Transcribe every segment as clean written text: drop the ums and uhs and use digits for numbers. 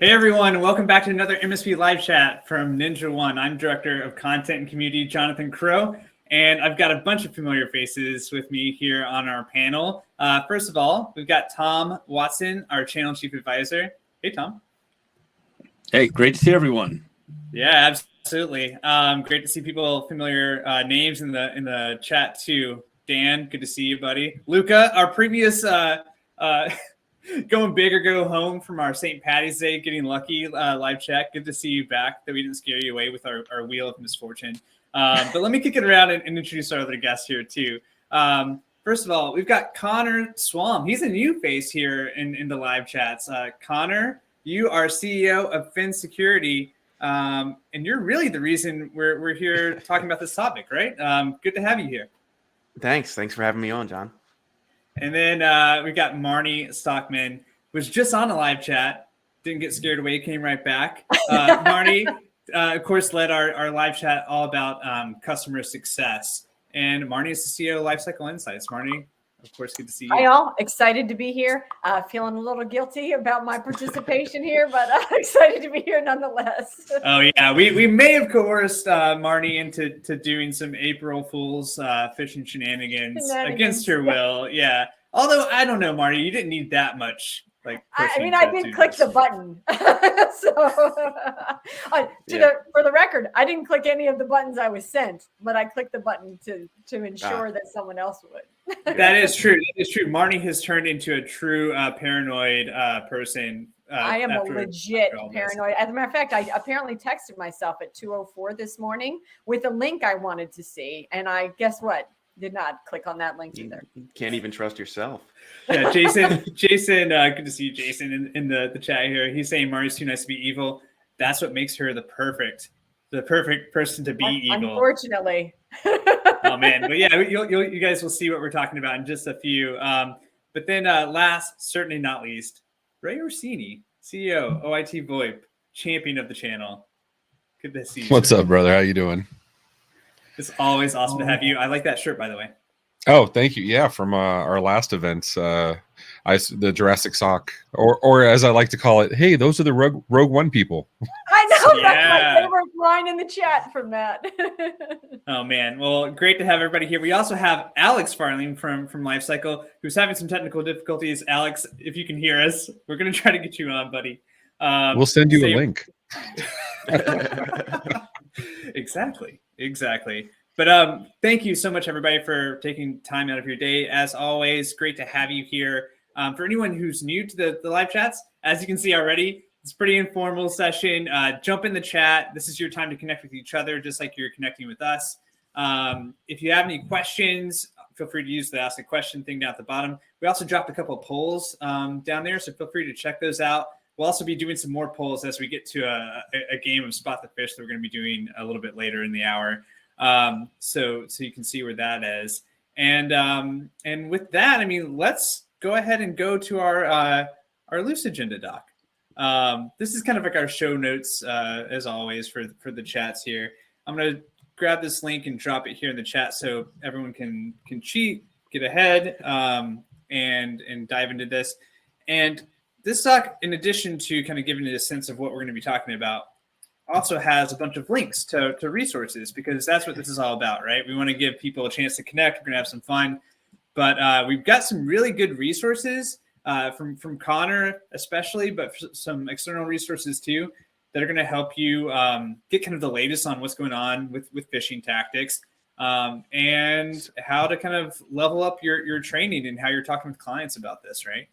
Hey everyone, and welcome back to another MSP Live Chat from Ninja One. I'm Director of Content and Community, Jonathan Crow, and I've got a bunch of familiar faces with me here on our panel. First of all, we've got Tom Watson, our Channel Chief Advisor. Hey, Tom. Hey, great to see everyone. Yeah, absolutely. Great to see people, familiar names in the chat too. Dan, good to see you, buddy. Luca, our previous going big or go home from our St. Patty's Day, getting lucky live chat. Good to see you back, that we didn't scare you away with our wheel of misfortune. But let me kick it around and introduce our other guests here too. First of all, we've got Connor Swalm. He's a new face here in the live chats. Connor, you are CEO of Phin Security, and you're really the reason we're here talking about this topic, right? Good to have you here. Thanks for having me on, John. And then we've got Marnie Stockman, was just on a live chat, didn't get scared away, came right back. Marnie, of course, led our live chat all about customer success. And Marnie is the CEO of Lifecycle Insights. Marnie, of course, good to see you. Hi, all. Excited to be here. Feeling a little guilty about my participation here, but I'm excited to be here nonetheless. Oh, yeah. We may have coerced Marnie into doing some April Fool's phishing shenanigans against her will. Yeah. Although, I don't know, Marnie, you didn't need that much. I did click the button. For the record, I didn't click any of the buttons I was sent, but I clicked the button to ensure that someone else would. That is true. That is true. Marnie has turned into a true paranoid person. I am a legit paranoid. As a matter of fact, I apparently texted myself at 2:04 this morning with a link I wanted to see, and I guess what? Did not click on that link either. You can't even trust yourself. Yeah, Jason, good to see you, Jason, in the chat here. He's saying Marnie's too nice to be evil. That's what makes her the perfect person to be evil. Unfortunately. Oh man, but yeah, you guys will see what we're talking about in just a few. But then last, certainly not least, Ray Orsini, CEO, OITVOIP, champion of the channel. Good to see you. What's up, brother? How you doing? It's always awesome to have you. I like that shirt, by the way. Oh, thank you. Yeah, from our last events, the Jurassic Sock, or as I like to call it, hey, those are the Rogue One people. I know, that's my favorite line in the chat from that. Oh man, well, great to have everybody here. We also have Alex Farling from Lifecycle, who's having some technical difficulties. Alex, if you can hear us, we're going to try to get you on, buddy. We'll send you a link. Exactly. But thank you so much, everybody, for taking time out of your day. As always, great to have you here. For anyone who's new to the live chats, as you can see already, it's a pretty informal session. Jump in the chat. This is your time to connect with each other, just like you're connecting with us. If you have any questions, feel free to use the Ask a Question thing down at the bottom. We also dropped a couple of polls down there, so feel free to check those out. We'll also be doing some more polls as we get to a game of Spot the Fish that we're going to be doing a little bit later in the hour. So you can see where that is. And with that, I mean, let's go ahead and go to our loose agenda doc. This is kind of like our show notes, as always, for the chats here. I'm going to grab this link and drop it here in the chat so everyone can cheat, get ahead, and dive into this. And this doc, in addition to kind of giving you a sense of what we're going to be talking about, also has a bunch of links to resources, because that's what this is all about, right? We want to give people a chance to connect. We're going to have some fun. But we've got some really good resources from Connor especially, but some external resources too that are going to help you get kind of the latest on what's going on with phishing tactics and how to kind of level up your training and how you're talking with clients about this, right?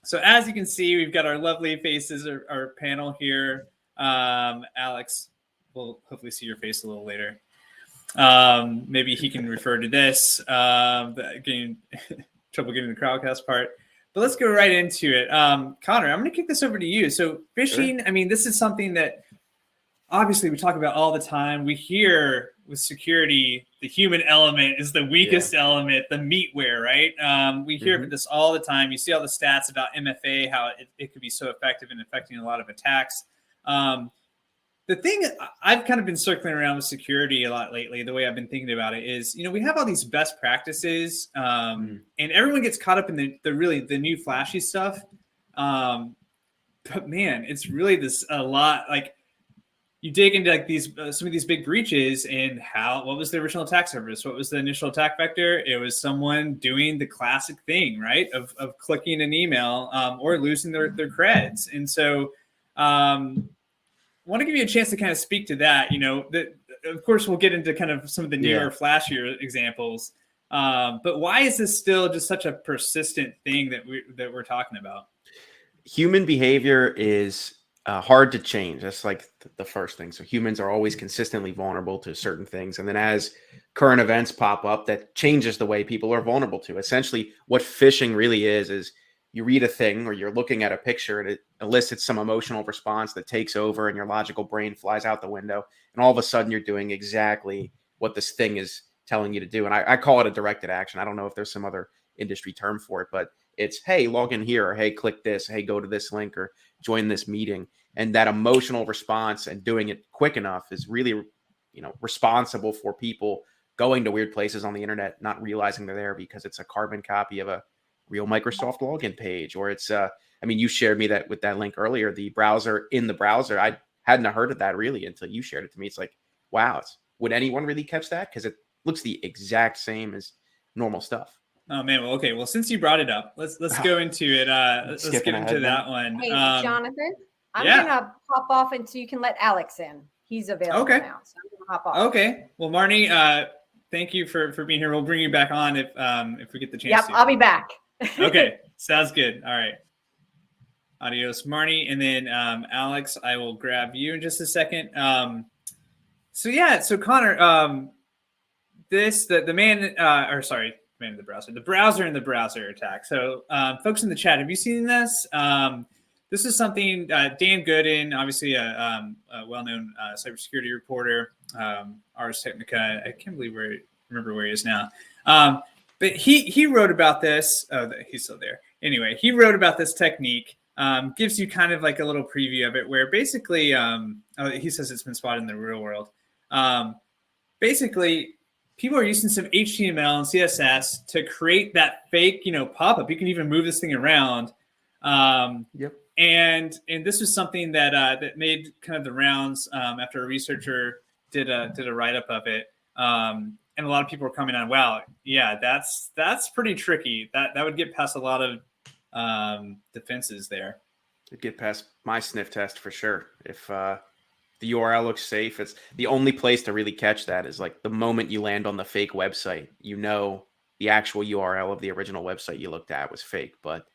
So as you can see, we've got our lovely faces, our panel here. Alex, we'll hopefully see your face a little later. Maybe he can refer to this, getting trouble getting the crowdcast part. But let's go right into it. Connor, I'm going to kick this over to you. So phishing, sure. I mean, this is something that obviously we talk about all the time. We hear with security, the human element is the weakest element, the meatware, right? We hear about this all the time. You see all the stats about MFA, how it could be so effective in affecting a lot of attacks. The thing I've kind of been circling around with security a lot lately, the way I've been thinking about it is, we have all these best practices and everyone gets caught up in the new flashy stuff. but man, it's really a lot. Like you dig into like these some of these big breaches and what was the original attack surface? What was the initial attack vector? It was someone doing the classic thing, right? Of clicking an email or losing their creds. And so I want to give you a chance to kind of speak to that. Of course, we'll get into kind of some of the newer, flashier examples. But why is this still just such a persistent thing that we're talking about? Human behavior is hard to change. That's like the first thing. So humans are always consistently vulnerable to certain things. And then as current events pop up, that changes the way people are vulnerable to. Essentially, what phishing really is you read a thing or you're looking at a picture and it elicits some emotional response that takes over and your logical brain flies out the window. And all of a sudden you're doing exactly what this thing is telling you to do. And I call it a directed action. I don't know if there's some other industry term for it, but it's, hey, log in here, or hey, click this, hey, go to this link or join this meeting. And that emotional response and doing it quick enough is really, responsible for people going to weird places on the internet, not realizing they're there because it's a carbon copy of a real Microsoft login page. Or it's, you shared me that with that link earlier, the browser in the browser. I hadn't heard of that really until you shared it to me. It's like, wow, would anyone really catch that? Because it looks the exact same as normal stuff. Oh man, well, okay. Well, since you brought it up, let's go into it. Let's get into that one. Hey, Jonathan, I'm gonna hop off until you can let Alex in. He's available now, so I'm gonna hop off. Okay. Well, Marnie, thank you for being here. We'll bring you back on if we get the chance. Yep, I'll be back. Okay, sounds good. All right. Adios, Marnie, and then Alex, I will grab you in just a second. So Connor, the browser in the browser attack. So folks in the chat, have you seen this? This is something Dan Gooden, obviously a well-known cybersecurity reporter, Ars Technica. I can't remember where he is now. But he wrote about this. Oh, he's still there. Anyway, he wrote about this technique. Gives you kind of like a little preview of it, where basically he says it's been spotted in the real world. Basically, people are using some HTML and CSS to create that fake, pop-up. You can even move this thing around. Yep. And this was something that made kind of the rounds after a researcher did a write-up of it. And a lot of people were coming on, wow, yeah, that's pretty tricky. That would get past a lot of defenses there. It'd get past my sniff test for sure. If the URL looks safe, it's the only place to really catch that is like the moment you land on the fake website, the actual URL of the original website you looked at was fake. But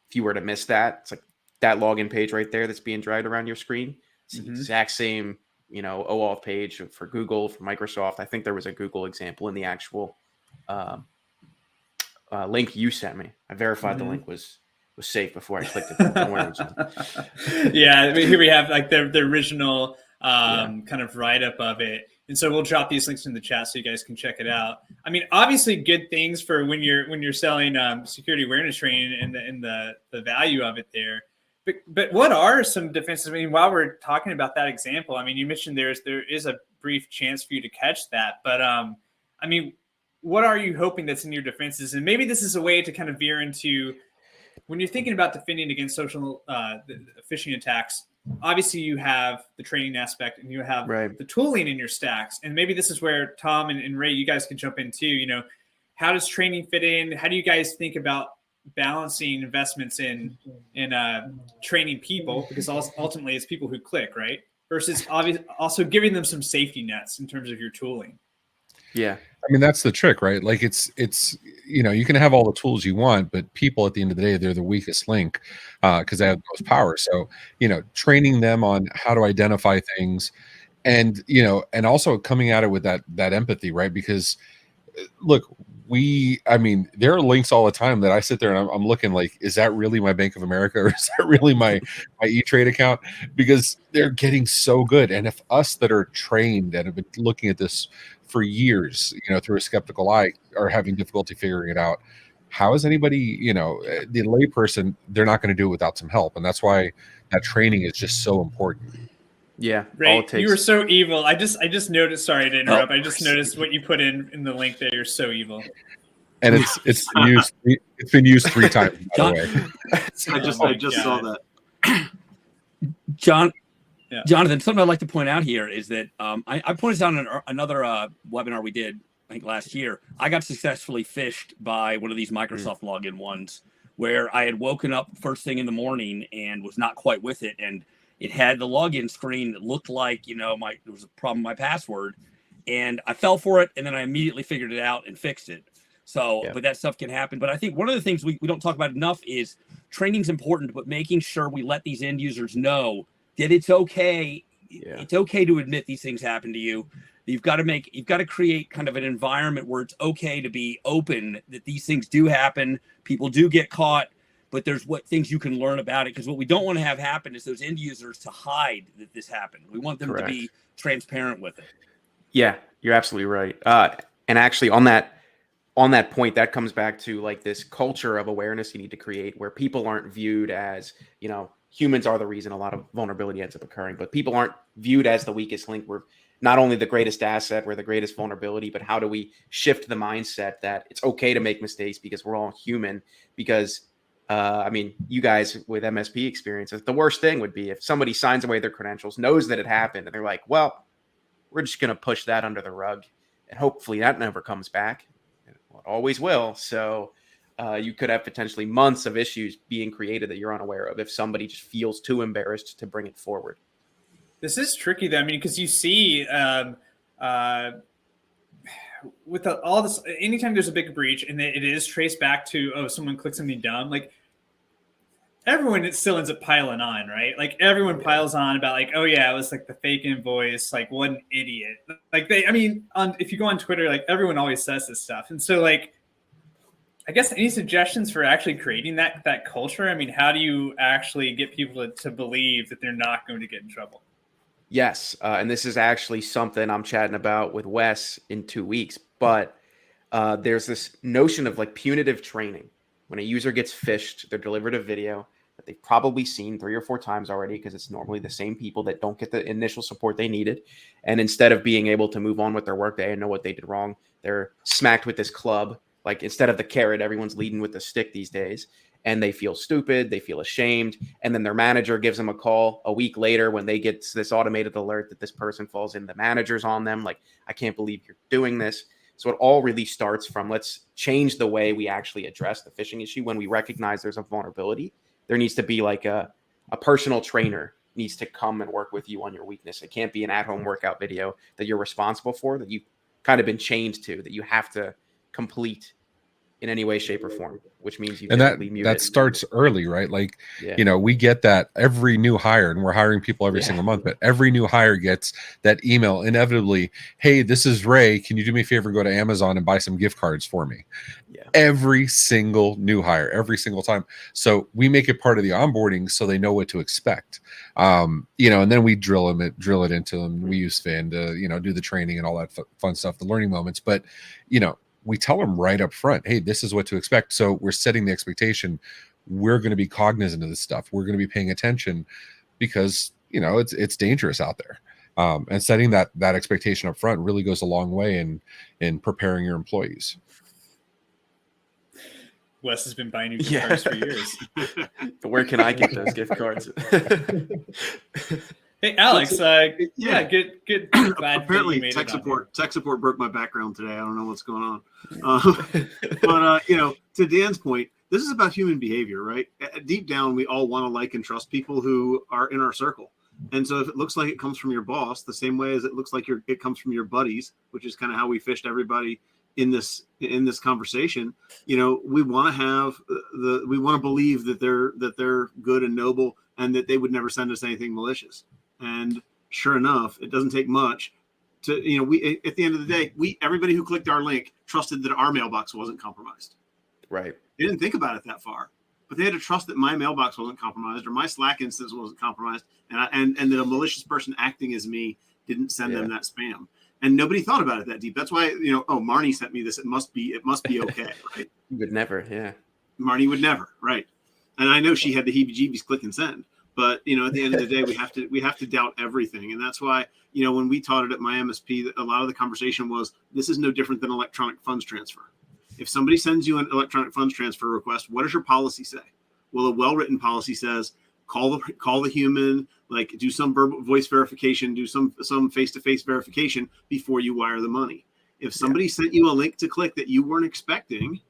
if you were to miss that, it's like that login page right there that's being dragged around your screen. It's the exact same, OAuth page for Google, for Microsoft. I think there was a Google example in the actual link you sent me. I verified the link was safe before I clicked it. Don't worry, John. Yeah, here we have like the original kind of write-up of it. And so we'll drop these links in the chat so you guys can check it out. I mean, obviously good things for when you're selling security awareness training and the value of it there. But what are some defenses? I mean, while we're talking about that example, I mean, you mentioned there is a brief chance for you to catch that. But I mean, what are you hoping that's in your defenses? And maybe this is a way to kind of veer into when you're thinking about defending against social phishing attacks. Obviously, you have the training aspect and you have the tooling in your stacks. And maybe this is where Tom and Ray, you guys can jump in too. How does training fit in? How do you guys think about balancing investments in training people, because ultimately it's people who click, right? Versus also giving them some safety nets in terms of your tooling. Yeah. I mean, that's the trick, right? Like it's you can have all the tools you want, but people at the end of the day, they're the weakest link because they have the most power. So, training them on how to identify things and, and also coming at it with that empathy, right? Because look, there are links all the time that I sit there and I'm looking like, is that really my Bank of America or is that really my E-Trade account? Because they're getting so good. And if us that are trained and have been looking at this for years, through a skeptical eye are having difficulty figuring it out, how is anybody, the layperson, they're not going to do it without some help. And that's why that training is just so important. Yeah. Ray, you were so evil. I just noticed, sorry to interrupt. I just noticed what you put in the link there. You're so evil. And it's been used 3 times, by the way. I just saw that. Jonathan, something I'd like to point out here is that I pointed this out in another webinar we did, I think last year. I got successfully phished by one of these Microsoft login ones where I had woken up first thing in the morning and was not quite with it. And it had the login screen that looked like, there was a problem with my password. And I fell for it. And then I immediately figured it out and fixed it. So, but that stuff can happen. But I think one of the things we don't talk about enough is training's important, but making sure we let these end users know that it's okay. It's okay to admit these things happen to you. You've got to create kind of an environment where it's okay to be open that these things do happen. People do get caught, but there's things you can learn about it. Because what we don't want to have happen is those end users to hide that this happened. We want them to be transparent with it. Yeah, you're absolutely right. And actually on that point, that comes back to like this culture of awareness you need to create where people aren't viewed as, humans are the reason a lot of vulnerability ends up occurring, but people aren't viewed as the weakest link. We're not only the greatest asset, we're the greatest vulnerability, but how do we shift the mindset that it's okay to make mistakes because we're all human? Because, you guys with MSP experiences, the worst thing would be if somebody signs away their credentials, knows that it happened, and they're like, well, we're just going to push that under the rug. And hopefully that never comes back. Well, it always will. So you could have potentially months of issues being created that you're unaware of if somebody just feels too embarrassed to bring it forward. This is tricky, though. Because you see with all this, anytime there's a big breach and it is traced back to, someone clicked something dumb, like everyone still ends up piling on, right? Like everyone piles on about like, oh yeah, it was like the fake invoice, like what an idiot. Like if you go on Twitter, like everyone always says this stuff. And so like, I guess any suggestions for actually creating that culture? How do you actually get people to believe that they're not going to get in trouble? Yes, and this is actually something I'm chatting about with Wes in 2 weeks. But there's this notion of like punitive training. When a user gets phished, they're delivered a video that they've probably seen 3 or 4 times already because it's normally the same people that don't get the initial support they needed. And instead of being able to move on with their workday and know what they did wrong, they're smacked with this club. Like instead of the carrot, everyone's leading with the stick these days. And they feel stupid, they feel ashamed, and then their manager gives them a call a week later when they get this automated alert that this person falls in. The manager's on them, like, I can't believe you're doing this. So it all really starts from let's change the way we actually address the phishing issue. When we recognize there's a vulnerability, there needs to be like a personal trainer needs to come and work with you on your weakness. It can't be an at-home workout video that you're responsible for, that you've kind of been chained to, that you have to complete in any way, shape, or form, which means you that starts early, right? Like, we get that every new hire, and we're hiring people every single month, but every new hire gets that email inevitably. Hey, this is Ray. Can you do me a favor? Go to Amazon and buy some gift cards for me. Yeah. Every single new hire, every single time. So we make it part of the onboarding so they know what to expect. And then we drill it into them. We use Phin to, do the training and all that fun stuff, the learning moments. But, we tell them right up front, hey, this is what to expect. So we're setting the expectation. We're going to be cognizant of this stuff. We're going to be paying attention because, it's dangerous out there. And setting that expectation up front really goes a long way in preparing your employees. Wes has been buying you gift cards for years. But where can I get those gift cards? Hey, Alex. Good. Glad apparently tech support broke my background today. I don't know what's going on. But to Dan's point, this is about human behavior, right? Deep down, we all want to like and trust people who are in our circle. And so if it looks like it comes from your boss, the same way as it looks like it comes from your buddies, which is kind of how we fished everybody in this conversation, we want to believe that they're good and noble and that they would never send us anything malicious. And sure enough, it doesn't take much to, we, at the end of the day, everybody who clicked our link trusted that our mailbox wasn't compromised. Right. They didn't think about it that far, but they had to trust that my mailbox wasn't compromised or my Slack instance wasn't compromised. And that a malicious person acting as me didn't send them that spam. And nobody thought about it that deep. That's why, Marnie sent me this. It must be okay. Right. You would never. Yeah. Marnie would never. Right. And I know she had the heebie-jeebies click and send. But, at the end of the day, we have to doubt everything. And that's why, when we taught it at my MSP, a lot of the conversation was, this is no different than electronic funds transfer. If somebody sends you an electronic funds transfer request, what does your policy say? Well, a well-written policy says, call the human, like do some verbal voice verification, do some face-to-face verification before you wire the money. If somebody sent you a link to click that you weren't expecting,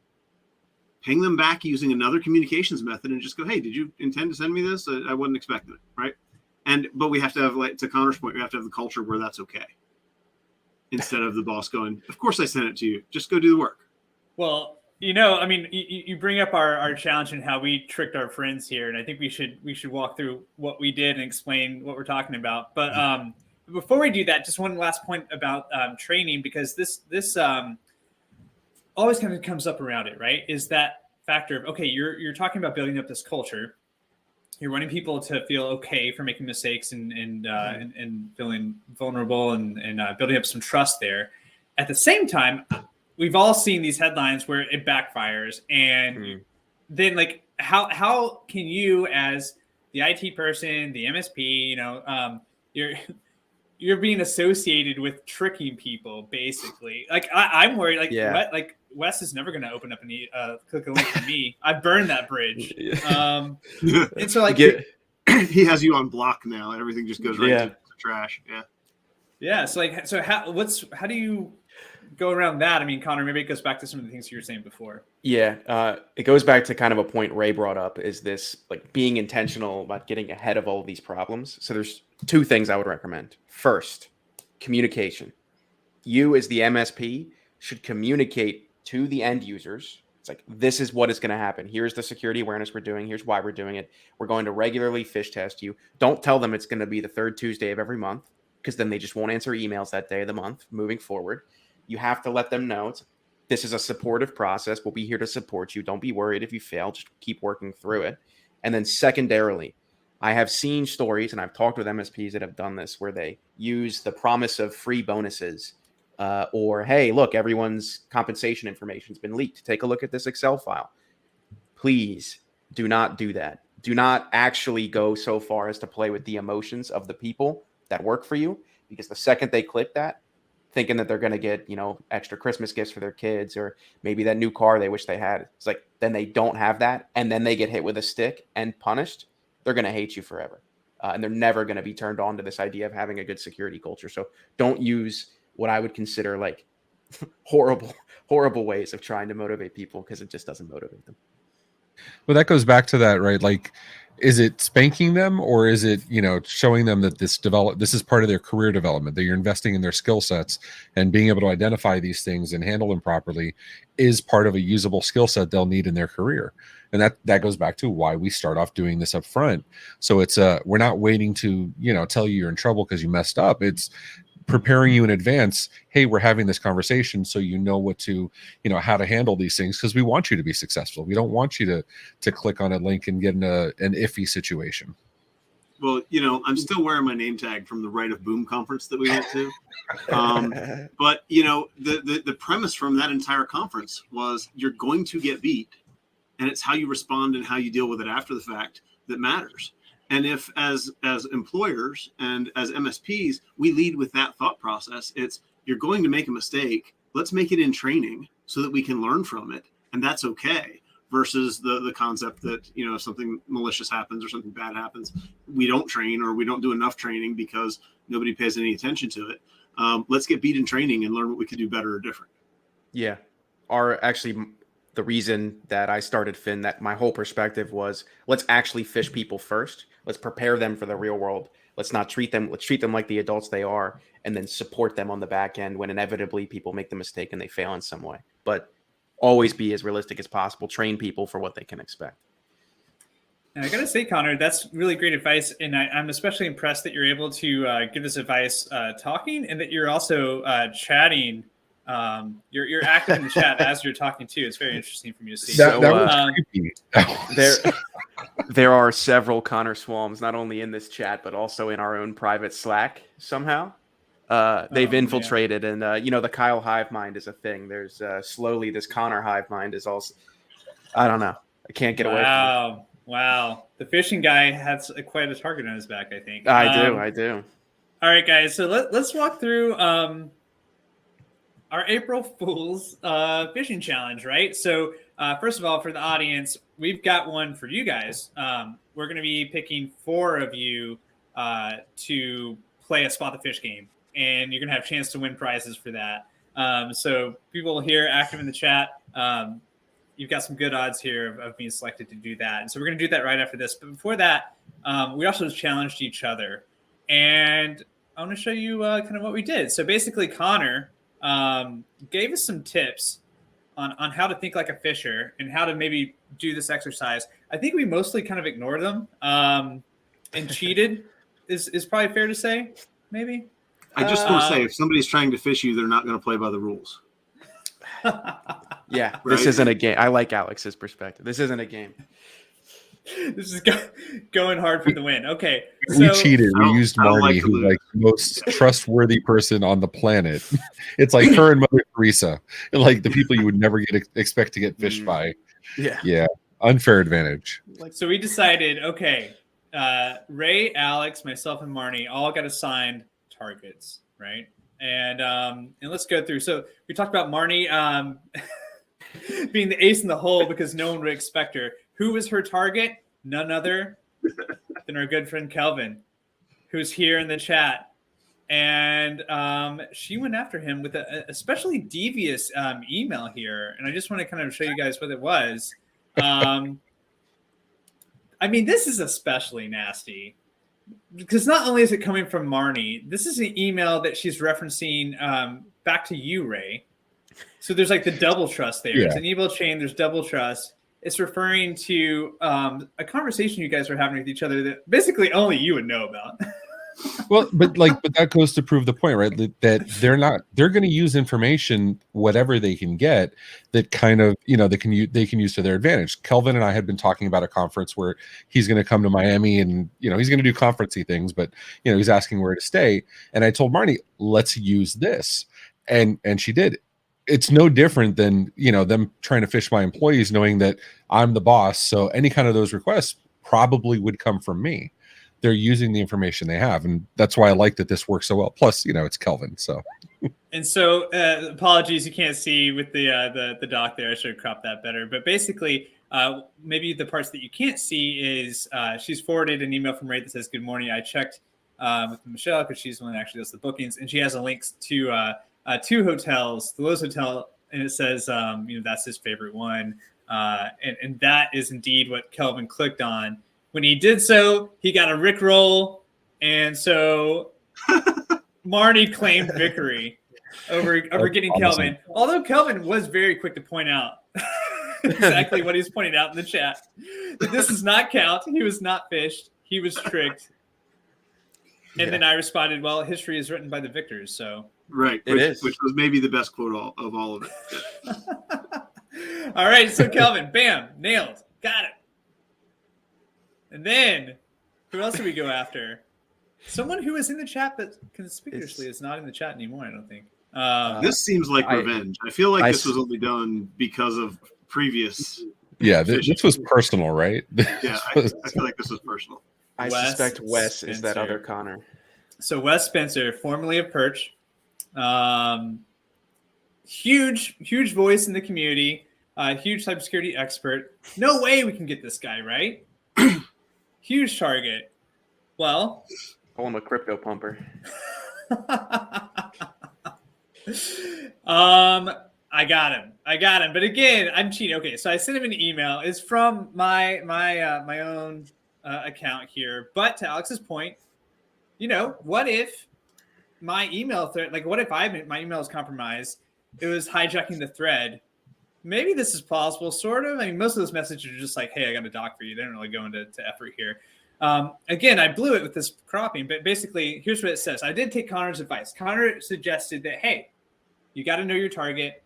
ping them back using another communications method and just go, hey, did you intend to send me this? I wasn't expecting it, right? But we have to have, like, to Connor's point, we have to have the culture where that's okay. Instead of the boss going, of course I sent it to you. Just go do the work. Well, I mean, you bring up our challenge and how we tricked our friends here, and I think we should walk through what we did and explain what we're talking about. But before we do that, just one last point about training, because this always kind of comes up around it, right? Is that factor of, okay, you're talking about building up this culture. You're wanting people to feel okay for making mistakes and feeling vulnerable and building up some trust there. At the same time, we've all seen these headlines where it backfires, and then, like, how can you, as the IT person, the MSP, you're being associated with tricking people, basically. Like, I'm worried, like, Wes is never going to open up any click a link to me. I burned that bridge. And so, like, he has you on block now. Everything just goes right to trash. Yeah. So how do you go around that? I mean, Connor, maybe it goes back to some of the things you were saying before. Yeah. It goes back to kind of a point Ray brought up, is this, like, being intentional about getting ahead of all of these problems. So there's two things I would recommend. First, communication. You, as the MSP, should communicate to the end users. It's like, this is what is going to happen. Here's the security awareness we're doing. Here's why we're doing it. We're going to regularly phish test you. Don't tell them it's going to be the third Tuesday of every month, because then they just won't answer emails that day of the month moving forward. You have to let them know this is a supportive process. We'll be here to support you. Don't be worried if you fail. Just keep working through it. And then secondarily, I have seen stories, and I've talked with MSPs that have done this, where they use the promise of free bonuses. Or, hey, look, everyone's compensation information has been leaked. Take a look at this Excel file. Please do not do that. Do not actually go so far as to play with the emotions of the people that work for you, because the second they click that, thinking that they're going to get, extra Christmas gifts for their kids, or maybe that new car they wish they had, it's like, then they don't have that, and then they get hit with a stick and punished. They're going to hate you forever. And they're never going to be turned on to this idea of having a good security culture. So don't use what I would consider, like, horrible ways of trying to motivate people, because it just doesn't motivate them. Well, that goes back to that, right? Like, is it spanking them, or is it, showing them that this is part of their career development, that you're investing in their skill sets, and being able to identify these things and handle them properly is part of a usable skill set they'll need in their career. And that goes back to why we start off doing this up front. So it's we're not waiting to, tell you you're in trouble because you messed up. It's preparing you in advance. Hey, we're having this conversation, so what to, how to handle these things, because we want you to be successful. We don't want you to click on a link and get in an iffy situation. Well, I'm still wearing my name tag from the Right of Boom conference that we went to. But the premise from that entire conference was, you're going to get beat, and it's how you respond and how you deal with it after the fact that matters. And if, as employers and as MSPs, we lead with that thought process, it's, you're going to make a mistake. Let's make it in training so that we can learn from it, and that's okay. Versus the concept that, if something malicious happens or something bad happens, we don't train, or we don't do enough training because nobody pays any attention to it. Let's get beat in training and learn what we could do better or different. Yeah. The reason that I started Phin, that my whole perspective was, let's actually phish people first. Let's prepare them for the real world. Let's treat them like the adults they are, and then support them on the back end when inevitably people make the mistake and they fail in some way. But always be as realistic as possible. Train people for what they can expect. And I got to say, Connor, that's really great advice. And I'm especially impressed that you're able to give this advice talking, and that you're also chatting. You're active in the chat as you're talking too. It's very interesting for me to see. That was creepy. There are several Connor Swalms, not only in this chat, but also in our own private Slack somehow. They've infiltrated, and the Kyle hive mind is a thing. There's slowly this Connor hive mind is also, I don't know. I can't get away from it. Wow. The phishing guy has quite a target on his back, I think. I do. All right, guys. So let's walk through our April Fool's phishing challenge, right? So first of all, for the audience, we've got one for you guys. We're going to be picking 4 of you to play a Spot the Fish game, and you're going to have a chance to win prizes for that. So people here active in the chat, you've got some good odds here of being selected to do that. And so we're going to do that right after this. But before that, we also challenged each other. And I want to show you kind of what we did. So basically, Connor gave us some tips on how to think like a fisher and how to maybe do this exercise. I think we mostly kind of ignored them and cheated is probably fair to say, maybe. I just want to say, if somebody's trying to fish you, they're not going to play by the rules. Yeah, Right? this isn't a game. I like Alex's perspective. This isn't a game. This is going hard for the win. Okay, We cheated. We used I don't Marnie, like to who's lose. like the most trustworthy person on the planet. It's like her and Mother Teresa, like the people you would never expect to get fished by. Yeah. Yeah, unfair advantage. So we decided, okay, Ray, Alex, myself, and Marnie all got assigned targets, right? And let's go through. So we talked about Marnie being the ace in the hole because no one would expect her. Who was her target? None other than our good friend Kelvin, who's here in the chat. And she went after him with a especially devious email here. And I just want to kind of show you guys what it was. I mean, this is especially nasty because not only is it coming from Marnie, this is an email that she's referencing back to you, Ray. So there's like the double trust there. Yeah. It's an email chain. There's double trust. It's referring to a conversation you guys are having with each other that basically only you would know about. Well, but that goes to prove the point, right? That they're going to use information, whatever they can get, that kind of, they can use to their advantage. Kelvin and I had been talking about a conference where he's going to come to Miami and, he's going to do conferencey things, but, he's asking where to stay. And I told Marnie, let's use this. And she did. It's no different than, them trying to fish my employees, knowing that I'm the boss. So any kind of those requests probably would come from me. They're using the information they have. And that's why I like that this works so well. Plus, it's Kelvin. So. And so apologies, you can't see with the doc there. I should have cropped that better. But basically, maybe the parts that you can't see is she's forwarded an email from Ray that says, "Good morning. I checked with Michelle because she's the one that actually does the bookings." And she has a link to 2 hotels, the Lowe's Hotel, and it says, that's his favorite one. And that is indeed what Kelvin clicked on. When he did so, he got a Rickroll. And so Marnie claimed victory over getting Kelvin. Although Kelvin was very quick to point out exactly what he's pointing out in the chat. That this does not count. He was not fished. He was tricked. And then I responded, well, history is written by the victors. So Right, which was maybe the best quote of all of it. All right, so Kelvin, bam, nailed, got it. And then, who else did we go after? Someone who was in the chat, but conspicuously is not in the chat anymore, I don't think. This seems like revenge. I feel like this was only done because of previous. Yeah, this was personal, right? Yeah, I feel like this was personal. I suspect Wes is that other Connor. So Wes Spencer, formerly of Perch, huge voice in the community, huge cybersecurity expert. No way we can get this guy, right? Huge target. Well, call him a crypto pumper. I got him. But again, I'm cheating. Okay, so I sent him an email. It's from my own account here. But to Alex's point, what if my email thread, like what if my email is compromised? It was hijacking the thread. Maybe this is plausible, sort of. I mean, most of those messages are just like, hey, I got a doc for you. They don't really go into effort here. Again, I blew it with this cropping, but basically, here's what it says. I did take Connor's advice. Connor suggested that, hey, you got to know your target.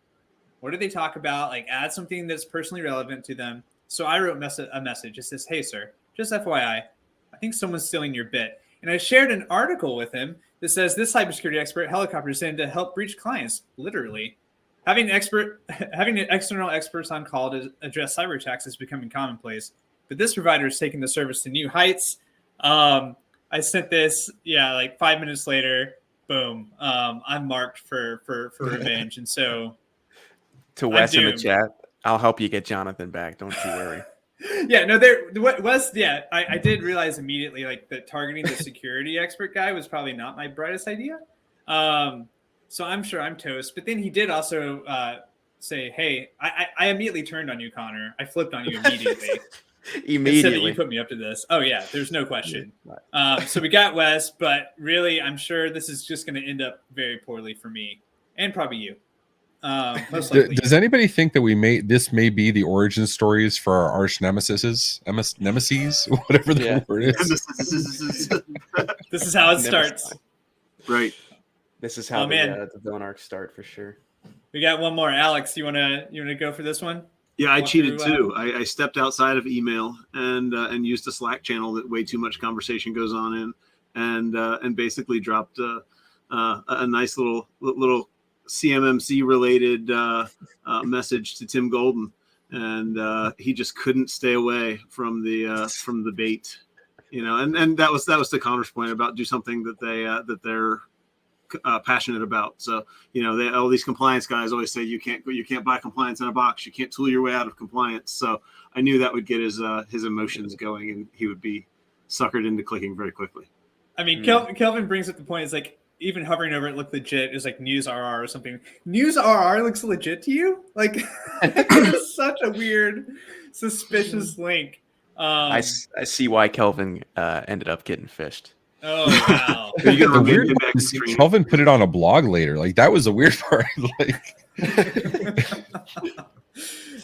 What do they talk about? Like, add something that's personally relevant to them. So I wrote a message. It says, hey, sir, just FYI, I think someone's stealing your bit. And I shared an article with him that says this cybersecurity expert helicopter is in to help breach clients, literally. Having external experts on call to address cyber attacks is becoming commonplace, but this provider is taking the service to new heights. I sent this, like 5 minutes later. boom, I'm marked for revenge. And so To Wes in the chat, I'll help you get Jonathan back. Don't you worry. Yeah, no, I did realize immediately like that targeting the security expert guy was probably not my brightest idea. So I'm sure I'm toast. But then he did also say, hey, I immediately turned on you, Connor. I flipped on you immediately. Immediately. Said that you put me up to this. Oh yeah, there's no question. So we got Wes, but really I'm sure this is just going to end up very poorly for me and probably you. Most likely. Does anybody think that this may be the origin stories for our arch nemesis, whatever the word is? This is how it starts. Right. This is how the villain arcs start for sure. We got one more. Alex, you wanna go for this one? Yeah, I cheated too. I stepped outside of email and used a Slack channel that way too much conversation goes on in, and basically dropped a nice little CMMC related message to Tim Golden, and he just couldn't stay away from the bait, and that was to Connor's point about do something that they're passionate about. So all these compliance guys always say you can't buy compliance in a box, you can't tool your way out of compliance. So I knew that would get his emotions going, and he would be suckered into clicking very quickly. I mean, Kelvin brings up the point. It's like, even hovering over it looked legit. It was like News RR or something. News RR looks legit to you? Like, it's such a weird, suspicious link. I see why Kelvin ended up getting phished. Oh, wow. The weird part is Kelvin put it on a blog later. Like, that was the weird part.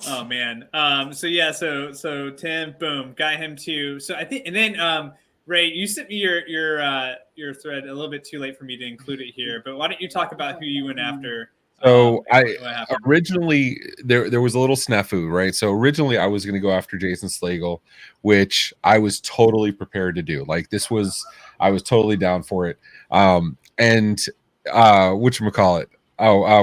Oh, man. So Tim, boom, got him too. So I think, and then Ray, you sent me your thread a little bit too late for me to include it here, but why don't you talk about who you went after? So originally there was a little snafu, right? So originally I was going to go after Jason Slagle, which I was totally prepared to do. Like I was totally down for it. And whatchamacallit?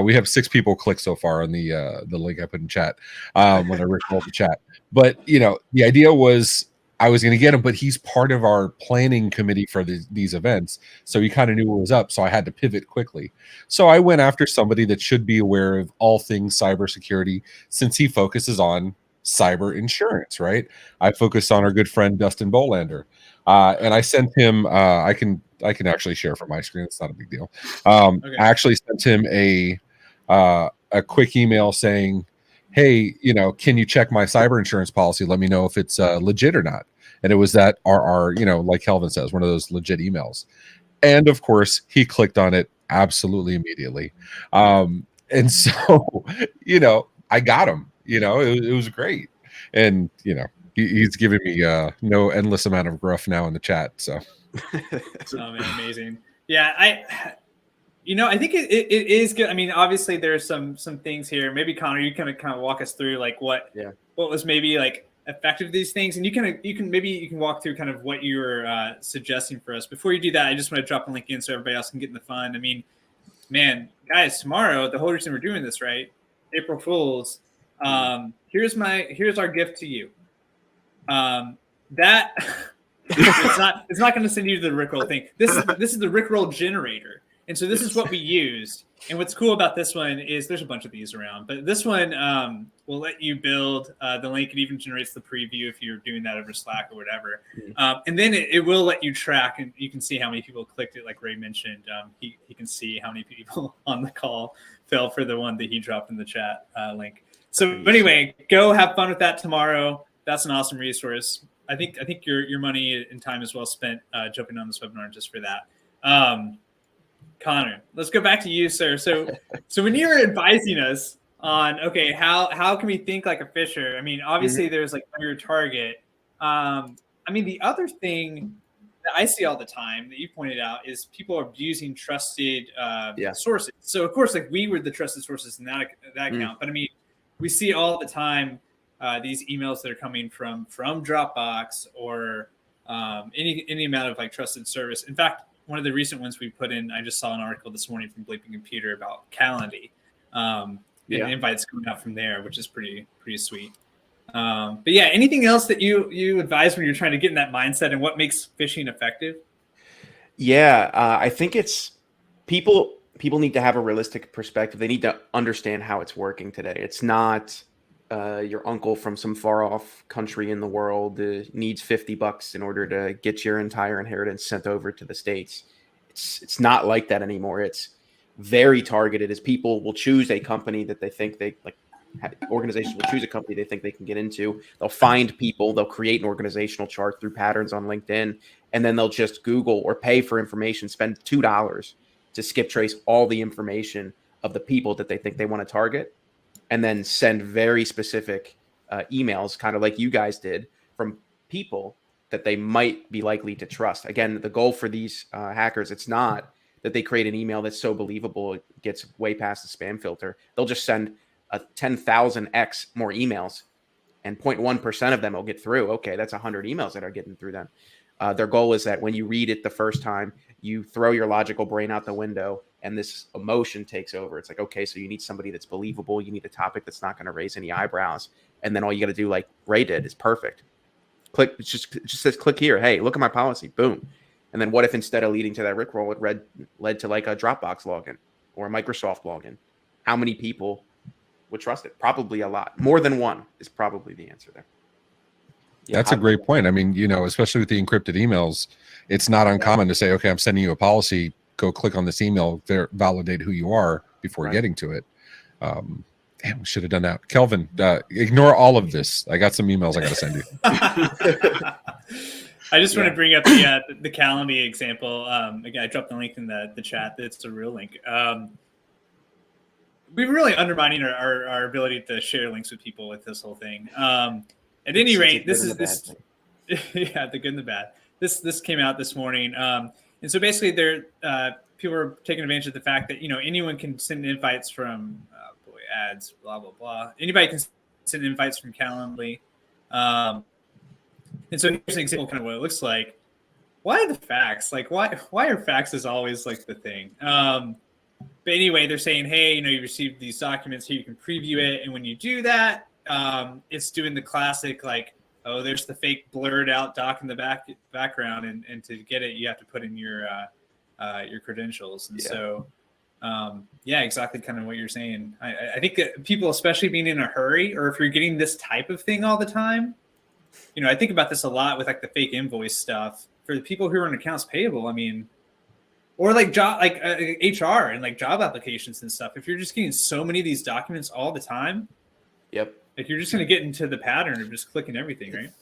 We have 6 people click so far on the link I put in chat when I rolled the chat. But the idea was I was going to get him, but he's part of our planning committee for these events. So he kind of knew what was up. So I had to pivot quickly. So I went after somebody that should be aware of all things cybersecurity, since he focuses on cyber insurance, right? I focused on our good friend, Dustin Bolander. And I sent him, I can actually share from my screen. It's not a big deal. Okay. I actually sent him a quick email saying, hey, can you check my cyber insurance policy? Let me know if it's legit or not. And it was that RR, like Kelvin says, one of those legit emails. And of course, he clicked on it absolutely immediately. And so, I got him. It was great. And, he's giving me no endless amount of gruff now in the chat. So, oh man, amazing. Yeah, I think it is good. I mean, obviously there's some things here. Maybe Connor, you kind of walk us through like what was maybe like effective these things, and you can walk through kind of what you were suggesting for us. Before you do that, I just want to drop a link in so everybody else can get in the fun. I mean, man, guys, tomorrow, the whole reason we're doing this, right? April Fools. Here's our gift to you. That it's not going to send you to the Rickroll thing. This is the Rickroll generator. And so this is what we used. And what's cool about this one is there's a bunch of these around, but this one will let you build the link. It even generates the preview if you're doing that over Slack or whatever. And then it will let you track, and you can see how many people clicked it. Like Ray mentioned, he can see how many people on the call fell for the one that he dropped in the chat link. So anyway, go have fun with that tomorrow. That's an awesome resource. I think your money and time is well spent jumping on this webinar just for that. Connor, let's go back to you, sir. So when you were advising us on, okay, how can we think like a phisher? I mean, obviously there's like your target. I mean, the other thing that I see all the time that you pointed out is people are abusing trusted sources. So of course, like we were the trusted sources in that account, but I mean, we see all the time these emails that are coming from Dropbox or any amount of like trusted service. In fact, one of the recent ones we put in, I just saw an article this morning from Bleeping Computer about Calendly, and invites coming out from there, which is pretty sweet. But yeah, anything else that you advise when you're trying to get in that mindset, and what makes phishing effective? Yeah, I think it's people need to have a realistic perspective. They need to understand how it's working today. It's not your uncle from some far off country in the world needs $50 in order to get your entire inheritance sent over to the States. It's not like that anymore. It's very targeted, as people will choose a company that they think they like. Organizations will choose a company they think they can get into. They'll find people, they'll create an organizational chart through patterns on LinkedIn, and then they'll just Google or pay for information, spend $2 to skip trace all the information of the people that they think they want to target, and then send very specific emails, kind of like you guys did, from people that they might be likely to trust. Again, the goal for these hackers, it's not that they create an email that's so believable it gets way past the spam filter. They'll just send 10,000x more emails, and 0.1% of them will get through. Okay, that's 100 emails that are getting through them. Their goal is that when you read it the first time, you throw your logical brain out the window and this emotion takes over. It's like, okay, so you need somebody that's believable. You need a topic that's not going to raise any eyebrows. And then all you got to do, like Ray did, is perfect. Click, it just says click here. Hey, look at my policy. Boom. And then what if instead of leading to that Rickroll, it led to like a Dropbox login or a Microsoft login? How many people would trust it? Probably a lot. More than one is probably the answer there. Yeah, that's a great point. I mean, especially with the encrypted emails, it's not uncommon to say, okay, I'm sending you a policy. Go click on this email, validate who you are before getting to it. Damn, we should have done that. Kelvin, ignore all of this. I got some emails I got to send you. I just want to bring up the Calendly example. Again, I dropped the link in the chat. It's a real link. We're really undermining our ability to share links with people with this whole thing. At any rate, this is this. Yeah, the good and the bad. This came out this morning, and so basically, people are taking advantage of the fact that anyone can send invites from ads, blah blah blah. Anybody can send invites from Calendly, and so here's an example, kind of what it looks like. Why are the facts like why are faxes always like the thing? But anyway, they're saying, hey, you received these documents here, you can preview it. And when you do that, it's doing the classic, like, oh, there's the fake blurred out doc in the background. And to get it, you have to put in your credentials. And so, exactly kind of what you're saying. I think that people, especially being in a hurry, or if you're getting this type of thing all the time, I think about this a lot with like the fake invoice stuff. For the people who are in accounts payable, I mean, or like job, like HR and like job applications and stuff. If you're just getting so many of these documents all the time, like you're just going to get into the pattern of just clicking everything, right?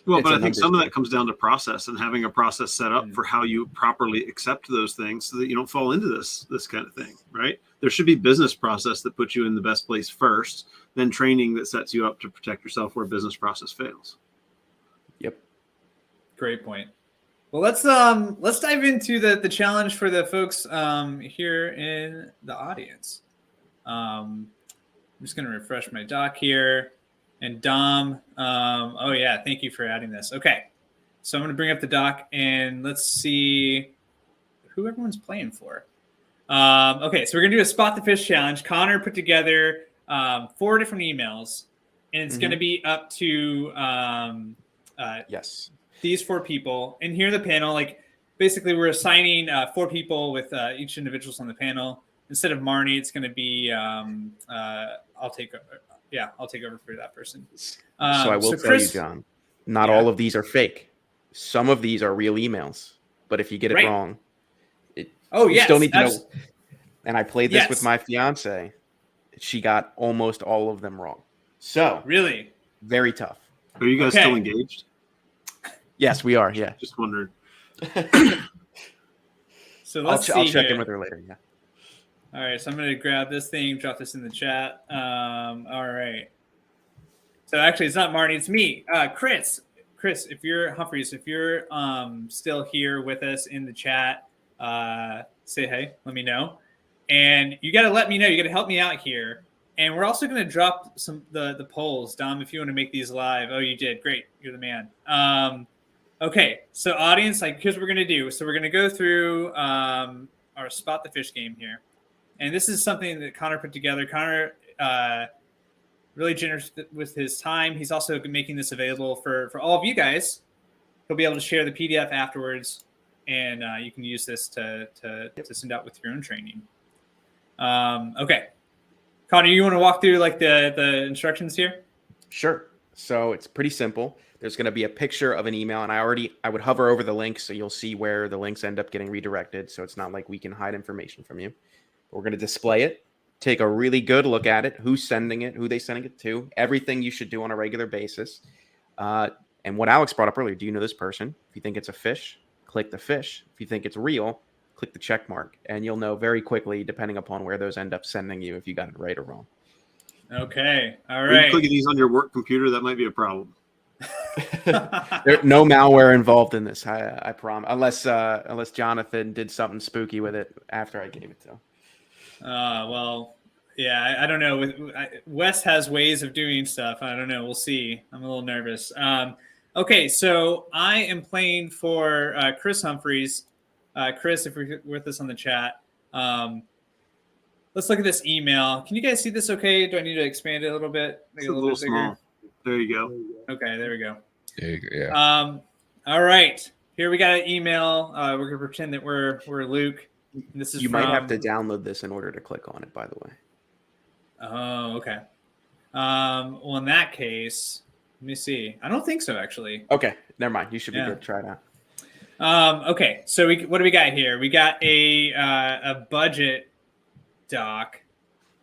Well, but I think some of that comes down to process and having a process set up for how you properly accept those things so that you don't fall into this kind of thing, right? There should be business process that puts you in the best place first, then training that sets you up to protect yourself where business process fails. Yep. Great point. Well, let's dive into the challenge for the folks here in the audience. I'm just going to refresh my doc here. And Dom, thank you for adding this. Okay, so I'm going to bring up the doc and let's see who everyone's playing for. Okay, so we're going to do a Spot the Fish challenge. Connor put together 4 different emails, and it's going to be up to these 4 people. And here in the panel, like basically we're assigning 4 people with each individuals on the panel. Instead of Marnie, it's going to be I'll take over for that person. So I will tell you, John, not all of these are fake. Some of these are real emails. But if you get it wrong, you still need to know. And I played this with my fiance. She got almost all of them wrong. So really, very tough. Are you guys still engaged? Yes, we are. Yeah. Just wondered. So I'll check in with her later. Yeah. All right, so I'm going to grab this thing, drop this in the chat. All right. So actually, it's not Marty, it's me, Chris. Chris, if you're still here with us in the chat, say hey, let me know. And you got to let me know. You got to help me out here. And we're also going to drop the polls. Dom, if you want to make these live. Oh, you did. Great. You're the man. Okay, so audience, here's what we're going to do. So we're going to go through our Spot the Fish game here. And this is something that Connor put together. Connor, really generous with his time. He's also making this available for all of you guys. He'll be able to share the PDF afterwards. and you can use this to send out with your own training. Okay, Connor, you want to walk through like the instructions here? Sure. So it's pretty simple. There's going to be a picture of an email, and I would hover over the link so you'll see where the links end up getting redirected. So it's not like we can hide information from you. We're going to display it, take a really good look at it, who's sending it, who they sending it to, everything you should do on a regular basis. And what Alex brought up earlier, do you know this person? If you think it's a phish, click the phish. If you think it's real, click the check mark, and you'll know very quickly, depending upon where those end up sending you, if you got it right or wrong. Okay. All Are right. you clicking these on your work computer? That might be a problem. There's no malware involved in this. I promise. Unless Jonathan did something spooky with it after I gave it to him. Well, yeah, I don't know. Wes has ways of doing stuff. I don't know. We'll see. I'm a little nervous. Okay, so I am playing for Chris Humphreys. Chris, if you're with us on the chat, let's look at this email. Can you guys see this okay? Do I need to expand it a little bit? Make It's it a little bit bigger? small. There you go. Okay, there we go. Yeah. All right. Here we got an email. We're gonna pretend that we're Luke. This is Might have to download this in order to click on it, by the way. Oh, okay. Well, in that case, let me see. I don't think so, actually. Okay, never mind. You should be good. Try it out. Okay. So what do we got here? We got a budget doc.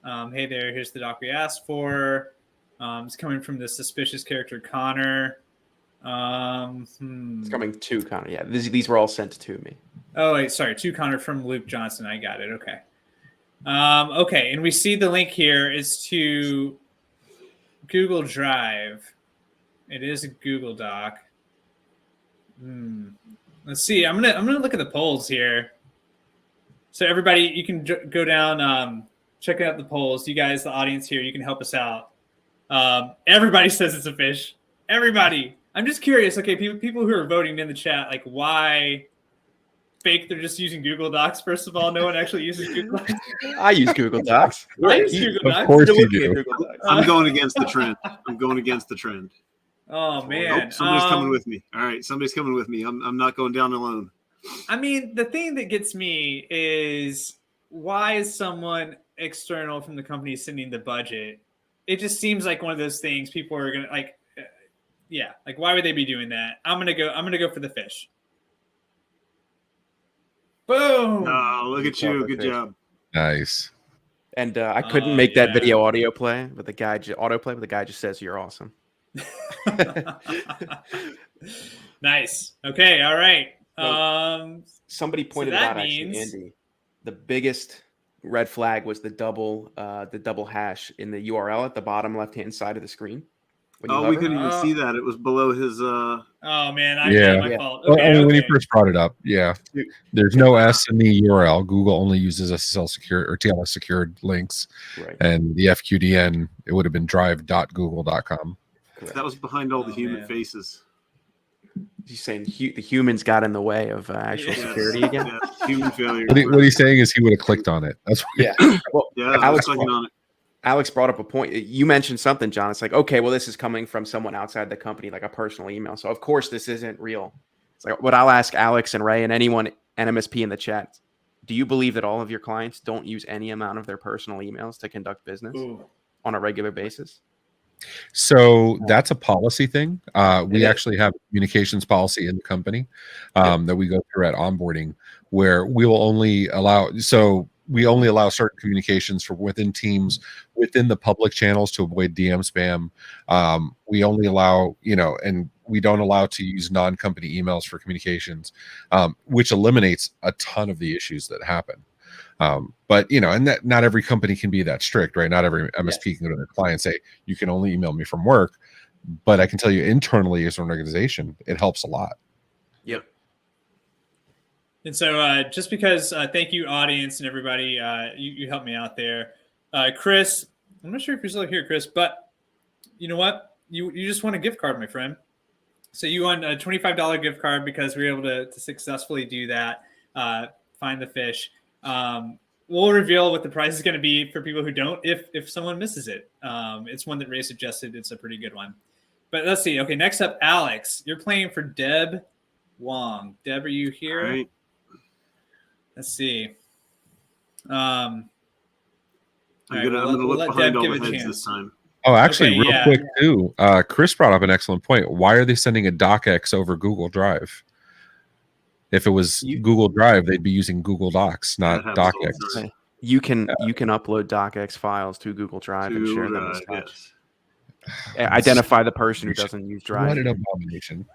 Hey there. Here's the doc we asked for. It's coming from the suspicious character Connor. It's coming to Connor. Yeah, these were all sent to me. Oh, wait, sorry. To Connor from Luke Johnson. I got it. Okay. Okay, and we see the link here is to Google Drive. It is a Google Doc. Let's see. I'm gonna look at the polls here. So everybody, you can go down, check out the polls. You guys, the audience here, you can help us out. Everybody says it's a phish. Everybody. I'm just curious. Okay, people who are voting in the chat, like why fake? They're just using Google Docs. First of all, no one actually uses Google Docs. I use Google Docs. I use Google Docs. Of course you do. I'm going against the trend. Oh man, Somebody's coming with me. All right, somebody's coming with me. I'm not going down alone. I mean, the thing that gets me is why is someone external from the company sending the budget? It just seems like one of those things people are gonna like. Yeah, like why would they be doing that? I'm gonna go for the phish. Boom! Oh, look at you! Good job. Nice. And I couldn't make that video audio play, but the guy just says you're awesome. Nice. Okay. All right. Somebody pointed out actually, Andy, the biggest red flag was the double hash in the URL at the bottom left-hand side of the screen. We couldn't even see that. It was below his. Oh man, my fault. Okay, when he first brought it up, there's no S in the URL. Google only uses SSL secure or TLS secured links, right? And the FQDN, it would have been drive.google.com. That was behind all the human faces. He's saying the humans got in the way of actual security again. Yeah, human failure. What he's saying is he would have clicked on it. That's what Well, I was clicking on it. Alex brought up a point. You mentioned something, John. It's like, okay, well, this is coming from someone outside the company, like a personal email. So of course this isn't real. It's like what I'll ask Alex and Ray and anyone MSP in the chat. Do you believe that all of your clients don't use any amount of their personal emails to conduct business on a regular basis? So that's a policy thing. We actually have a communications policy in the company that we go through at onboarding, where we will only allow. So we only allow certain communications from within teams, within the public channels to avoid DM spam. We only allow, and we don't allow to use non-company emails for communications, which eliminates a ton of the issues that happen. But and that not every company can be that strict, right? Not every MSP can go to their client and say, you can only email me from work. But I can tell you internally as an organization, it helps a lot. Yep. And so just because, thank you audience and everybody, you helped me out there. Chris, I'm not sure if you're still here, Chris, but you know what? You just won a gift card, my friend. So you won a $25 gift card because we were able to successfully do that. Find the phish. We'll reveal what the price is going to be for people who don't, if someone misses it. It's one that Ray suggested. It's a pretty good one. But let's see. Okay, next up, Alex. You're playing for Deb Wong. Deb, are you here? All right. Let's see. I'm All gonna we'll look let behind Deb all give the a heads chance. this time. Oh, actually, Okay, real yeah. quick too. Chris brought up an excellent point. Why are they sending a docx over Google Drive? If it was Google Drive, they'd be using Google Docs, not That happens all the docx. time. You can upload docx files to Google Drive and share them as Drive, such. yes. Identify the person who doesn't use Drive. What an abomination!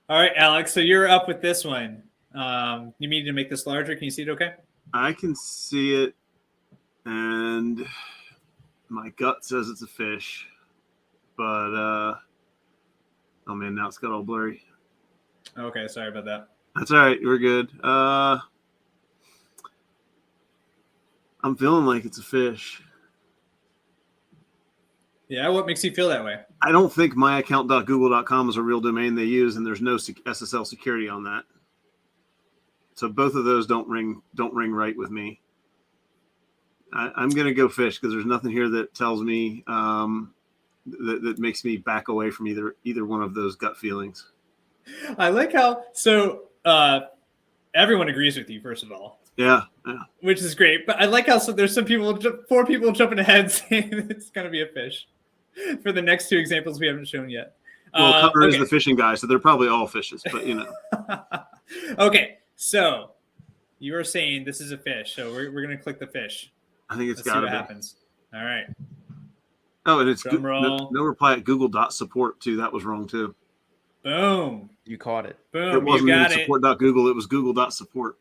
All right, Alex. So you're up with this one. You need to make this larger. Can you see it? Okay. I can see it, and my gut says it's a fish, but oh man, now it's got all blurry. Okay, sorry about that. That's all right. We're good. I'm feeling like it's a fish. Yeah, what makes you feel that way? I don't think myaccount.google.com is a real domain they use, and there's no SSL security on that. So both of those don't ring right with me. I'm going to go fish because there's nothing here that tells me that makes me back away from either one of those gut feelings. I like how everyone agrees with you, first of all. Yeah. Which is great. But I like how there's some people, 4 people jumping ahead saying it's going to be a fish for the next 2 examples we haven't shown yet. Well, Connor is the fishing guy, so they're probably all fishes, but you know. Okay, so you are saying this is a fish. So we're going to click the fish. I think it's Let's see got to what be. happens. All right. Oh, and it's no reply at Google.support too. That was wrong too. Boom. You caught it. Boom. It wasn't you got even it. support.google. It was Google.support.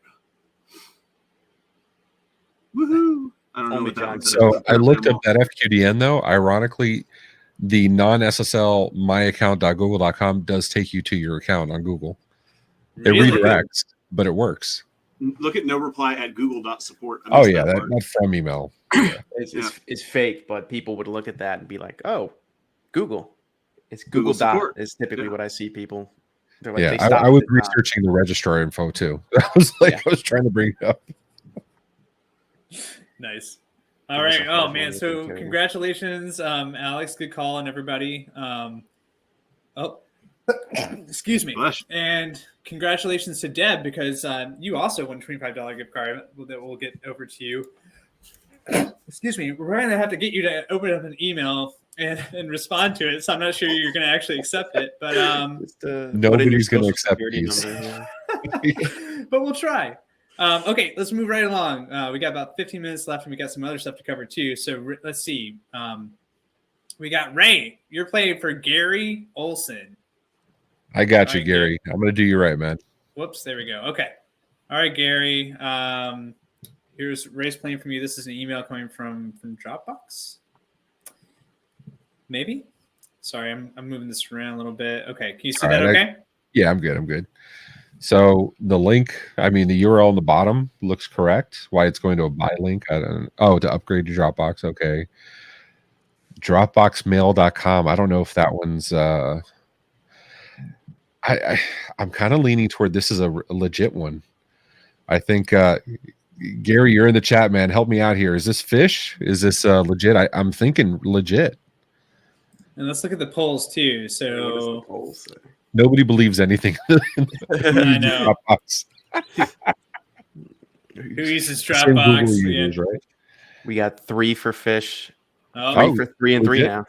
Woohoo! I don't know what that was. So I looked up that FQDN though. Ironically, the non-SSL myaccount.google.com does take you to your account on Google. It redirects, but it works. Look at no reply at Google.support. Oh yeah, that's from email. It's fake, but people would look at that and be like, "Oh, Google." It's Google Google support. Dot is typically what I see people. They're like, Yeah, they stop I was at researching the registrar info too. I was like, I was trying to bring it up. Nice. All right. Oh man. So congratulations, Alex. Good call on everybody. Excuse me. And congratulations to Deb because you also won a $25 gift card that we'll get over to you. Excuse me. We're going to have to get you to open up an email and respond to it. So I'm not sure you're going to actually accept it, but nobody's going to accept these. But we'll try. Okay, let's move right along. We got about 15 minutes left, and we got some other stuff to cover too. So let's see. We got Ray. You're playing for Gary Olson. I got you, Gary. I'm going to do you right, man. Whoops, there we go. Okay. All right, Gary. Here's Ray's playing from you. This is an email coming from Dropbox. Maybe. Sorry, I'm moving this around a little bit. Okay, can you see that? Okay. Yeah, I'm good. So the link, I mean, the URL on the bottom looks correct. Why it's going to a buy link? I don't know. Oh, to upgrade your Dropbox. Okay. Dropboxmail.com. I don't know if that one's I'm kind of leaning toward this is a legit one. I think Gary, you're in the chat, man. Help me out here. Is this fish? Is this legit? I'm thinking legit. And let's look at the polls too. So nobody believes anything. I know. Who uses Dropbox? Users, right? We got 3 for fish. Oh, 3 for 3 and legit? 3 now.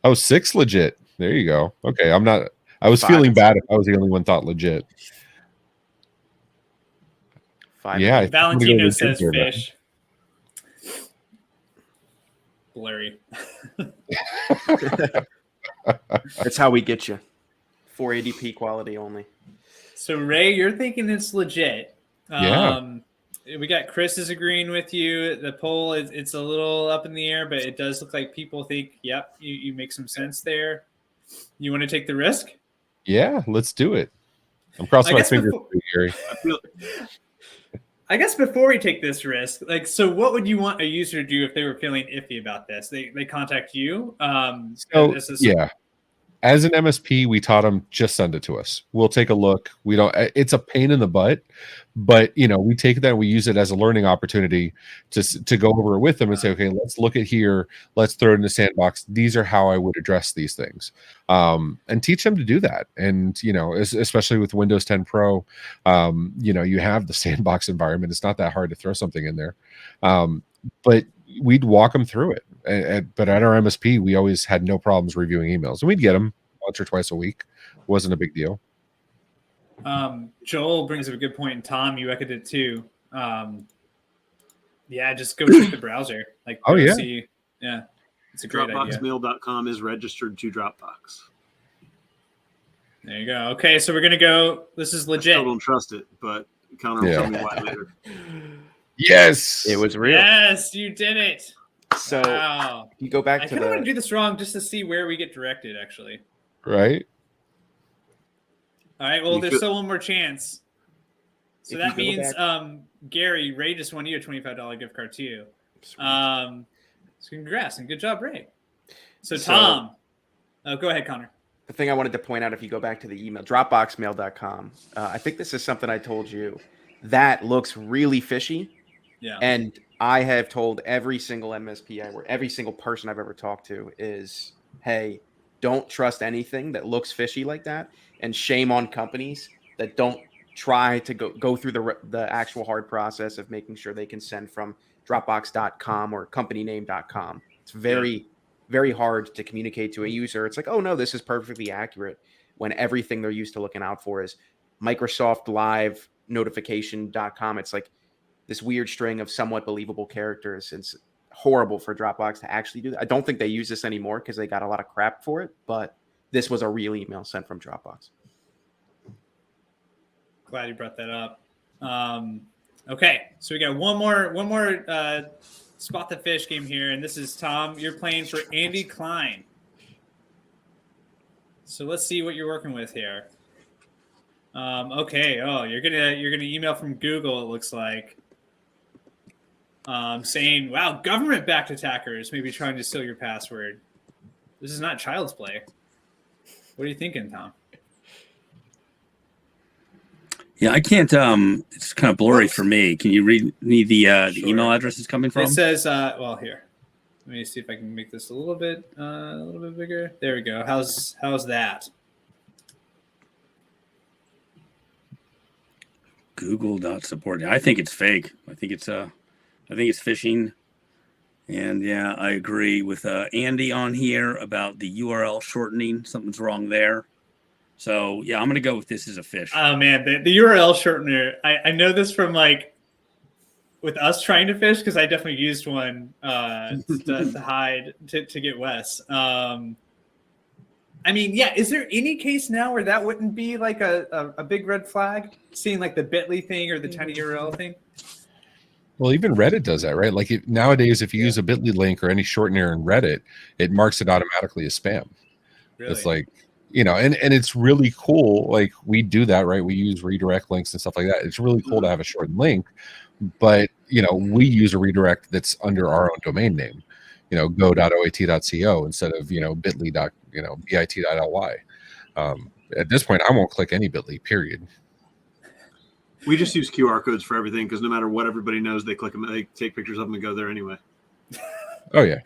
Oh, 6 legit. There you go. Okay, I'm not. I was feeling bad if I was the only one thought legit. 5. Yeah, Valentino says fish. Blurry. That's how we get you. 480p quality only. So Ray, you're thinking it's legit. Yeah. We got Chris is agreeing with you. The poll it's a little up in the air, but it does look like people think, yep, you make some sense there. You want to take the risk? Yeah, let's do it. I'm crossing my fingers for you, Gary. I guess before we take this risk, so what would you want a user to do if they were feeling iffy about this? They contact you. Yeah. as an MSP, we taught them just send it to us. We'll take a look. We don't. It's a pain in the butt, but we take that and we use it as a learning opportunity to go over it with them and say, okay, let's look at here. Let's throw it in the sandbox. These are how I would address these things, and teach them to do that. And especially with Windows 10 Pro, you have the sandbox environment. It's not that hard to throw something in there, but we'd walk them through it. But at our MSP, we always had no problems reviewing emails, and we'd get them once or twice a week. Wasn't a big deal. Joel brings up a good point, and Tom, you echoed it too. Just go check the browser. See, it's a great idea. Dropboxmail.com is registered to Dropbox. There you go. Okay, so we're gonna go. This is legit. I still don't trust it, but Connor will tell me why later. Yes, it was real. Yes, you did it. So you go back to I kind of want to do this wrong just to see where we get directed, actually. Right. All right. Well, there's still one more chance. So that means, Gary, Ray just won you a $25 gift card too. So congrats and good job, Ray. So Tom, go ahead, Connor. The thing I wanted to point out, if you go back to the email, dropboxmail.com, I think this is something I told you that looks really fishy. Yeah. And I have told every single MSP every single person I've ever talked to is, hey, don't trust anything that looks fishy like that. And shame on companies that don't try to go through the actual hard process of making sure they can send from Dropbox.com or companyname.com. It's very, very hard to communicate to a user. It's like, oh, no, this is perfectly accurate, when everything they're used to looking out for is Microsoft Live notification.com. It's like this weird string of somewhat believable characters. It's horrible for Dropbox to actually do that. I don't think they use this anymore because they got a lot of crap for it, but this was a real email sent from Dropbox. Glad you brought that up. Okay, so we got one more spot the fish game here, and this is Tom. You're playing for Andy Klein. So let's see what you're working with here. Okay. Oh, you're gonna email from Google. It looks like. Saying, wow, government-backed attackers may be trying to steal your password. This is not child's play. What are you thinking, Tom? Yeah, I can't. It's kind of blurry for me. Can you read me the email address it's coming from? It says, well, here. Let me see if I can make this a little bit bigger. There we go. How's that? Google.support. I think it's fake. I think it's phishing. And yeah, I agree with Andy on here about the URL shortening. Something's wrong there. So yeah, I'm gonna go with this as a fish. Oh man, the URL shortener. I know this from with us trying to fish, because I definitely used one to hide to get Wes. I mean, yeah, is there any case now where that wouldn't be like a big red flag? Seeing like the Bitly thing or the tiny URL thing? Well, even Reddit does that, right? Like nowadays, if you use a Bitly link or any shortener in Reddit, it marks it automatically as spam. Really? It's like, and it's really cool. Like we do that, right? We use redirect links and stuff like that. It's really cool to have a shortened link, but we use a redirect that's under our own domain name, go.oit.co instead of bit.ly. At this point, I won't click any Bitly, period. We just use QR codes for everything because no matter what everybody knows, they click them, they take pictures of them and go there anyway. Oh yeah.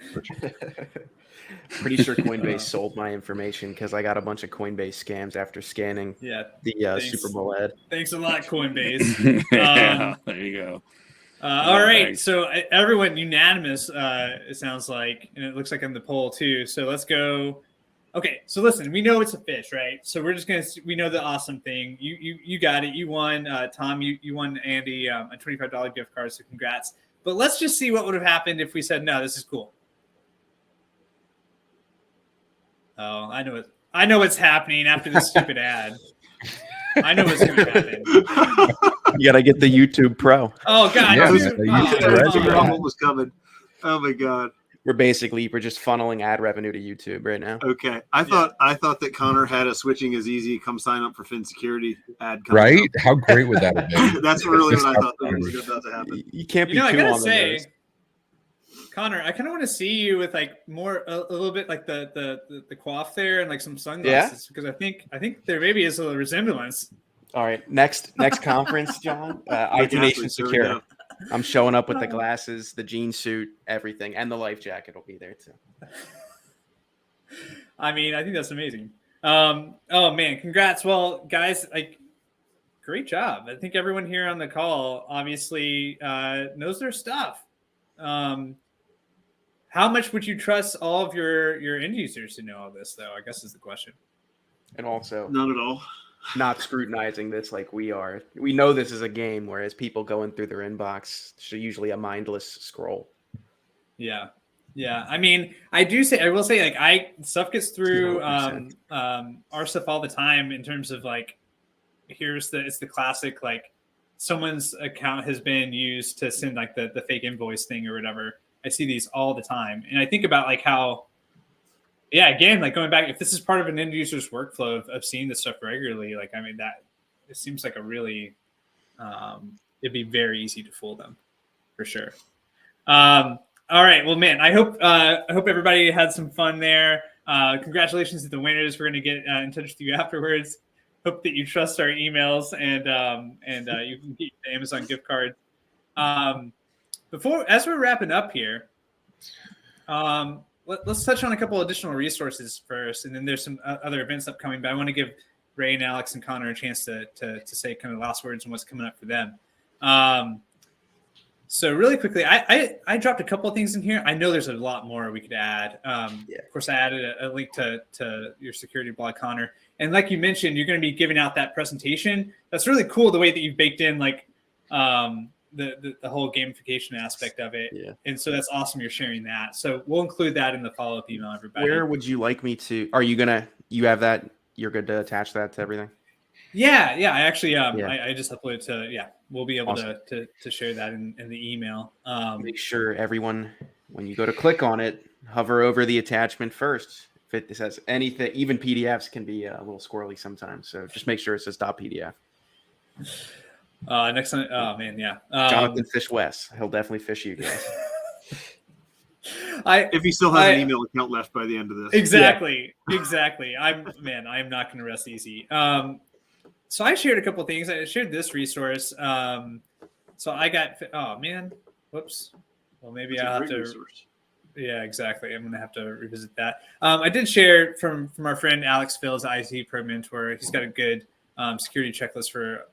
Pretty sure Coinbase sold my information because I got a bunch of Coinbase scams after scanning the Super Bowl ad. Thanks a lot, Coinbase. There you go. All right. Thanks. So everyone unanimous, it sounds like, and it looks like on the poll too. So let's go. Okay, so listen, we know it's a fish, right? So we're just we know the awesome thing. You got it. You won, Tom. You won Andy a $25 gift card. So congrats. But let's just see what would have happened if we said no. This is cool. Oh, I know it. I know what's happening after this stupid ad. I know what's going to happen. You got to get the YouTube Pro. Oh God! Yeah, what was coming? Oh my God! We're just funneling ad revenue to YouTube right now. Okay, I thought that Connor had a switching is easy. Come sign up for Phin Security ad. Right? Up. How great would that have been? That's really what I thought was about to happen. You can't be too on the nose. Connor, I kind of want to see you with like more a little bit like the coif there and like some sunglasses because I think there maybe is a resemblance. All right, next conference, John. IT Nation Secure. I'm showing up with the glasses, the jean suit, everything, and the life jacket will be there too. I mean, I think that's amazing. Oh man, congrats! Well, guys, like, great job. I think everyone here on the call obviously knows their stuff. How much would you trust all of your end users to know all this, though? I guess is the question. And also, not at all. Not scrutinizing this like we are. We know this is a game, whereas people going through their inbox should usually a mindless scroll. Yeah. I mean, I will say, like, stuff gets through our stuff all the time in terms of like, it's the classic, like, someone's account has been used to send like the fake invoice thing or whatever. I see these all the time. And I think about like how, again, like going back, if this is part of an end user's workflow of seeing this stuff regularly, like, I mean, that it seems like a really, it'd be very easy to fool them for sure. All right. Well, man, I hope everybody had some fun there. Congratulations to the winners. We're going to get in touch with you afterwards. Hope that you trust our emails and you can get the Amazon gift card. As we're wrapping up here, let's touch on a couple additional resources first, and then there's some other events upcoming. But I want to give Ray and Alex and Connor a chance to say kind of last words on what's coming up for them. So really quickly, I dropped a couple of things in here. I know there's a lot more we could add. Of course, I added a link to your security blog, Connor. And like you mentioned, you're going to be giving out that presentation. That's really cool, the way that you've baked in like the whole gamification aspect of it. Yeah. And so that's awesome you're sharing that. So we'll include that in the follow-up email, everybody. Where would you like me to? Are you you have that? You're good to attach that to everything? Yeah. I actually, I just uploaded to, we'll be able to share that in the email. Make sure everyone, when you go to click on it, hover over the attachment first. If it says anything, even PDFs can be a little squirrely sometimes. So just make sure it says .pdf. Next time, oh man, yeah. Jonathan Fish West. He'll definitely fish you guys. If he still has an email account left by the end of this. Exactly. I'm not going to rest easy. So I shared a couple of things. I shared this resource. So I got, whoops. Well, maybe I'll have to. Resource. Yeah, exactly. I'm going to have to revisit that. I did share from our friend Alex Phil's IT Pro Mentor. He's got a good security checklist for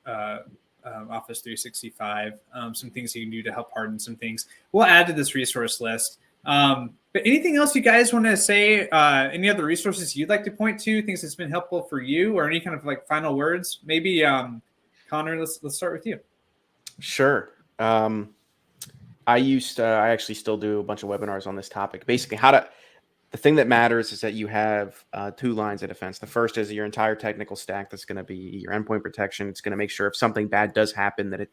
Office 365, some things you can do to help harden some things. We'll add to this resource list. But anything else you guys want to say? Any other resources you'd like to point to? Things that's been helpful for you, or any kind of like final words? Maybe Connor, let's start with you. Sure. I actually still do a bunch of webinars on this topic. Basically, the thing that matters is that you have two lines of defense. The first is your entire technical stack. That's going to be your endpoint protection. It's going to make sure if something bad does happen, that it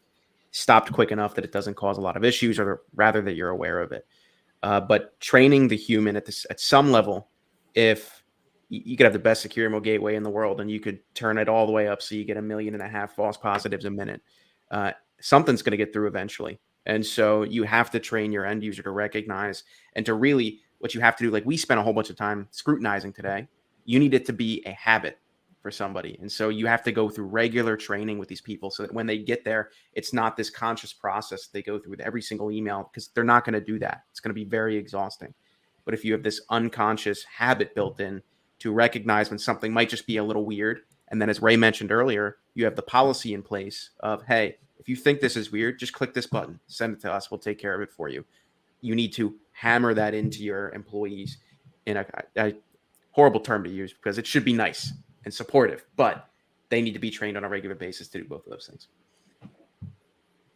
stopped quick enough that it doesn't cause a lot of issues, or rather that you're aware of it. But training the human at some level, if you could have the best secure email gateway in the world and you could turn it all the way up so you get 1.5 million false positives a minute, something's going to get through eventually. And so you have to train your end user to recognize and to really, what you have to do, like we spent a whole bunch of time scrutinizing today, you need it to be a habit for somebody. And so you have to go through regular training with these people so that when they get there, it's not this conscious process they go through with every single email, because they're not going to do that. It's going to be very exhausting. But if you have this unconscious habit built in to recognize when something might just be a little weird, and then as Ray mentioned earlier, you have the policy in place of, hey, if you think this is weird, just click this button, send it to us, we'll take care of it for you. You need to hammer that into your employees in a horrible term to use, because it should be nice and supportive, but they need to be trained on a regular basis to do both of those things.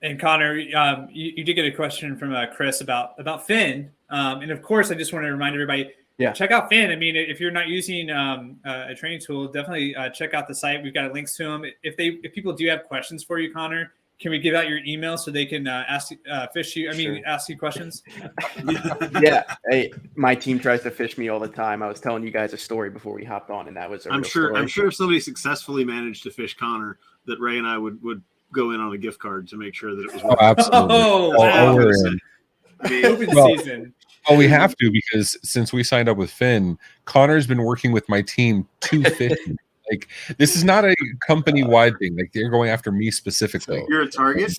And Connor, you did get a question from Chris about Phin. And of course, I just want to remind everybody, check out Phin. I mean, if you're not using a training tool, definitely check out the site. We've got links to them. If people do have questions for you, Connor, can we give out your email so they can ask you questions? Yeah. Hey, my team tries to fish me all the time. I was telling you guys a story before we hopped on, and that was I'm sure if somebody successfully managed to fish Connor, that Ray and I would go in on a gift card to make sure that it was. Oh, absolutely. Oh, wow. Open season. Well, we have to, because since we signed up with Phin, Connor's been working with my team to fish. Like, this is not a company-wide thing. Like, they're going after me specifically. So you're a target?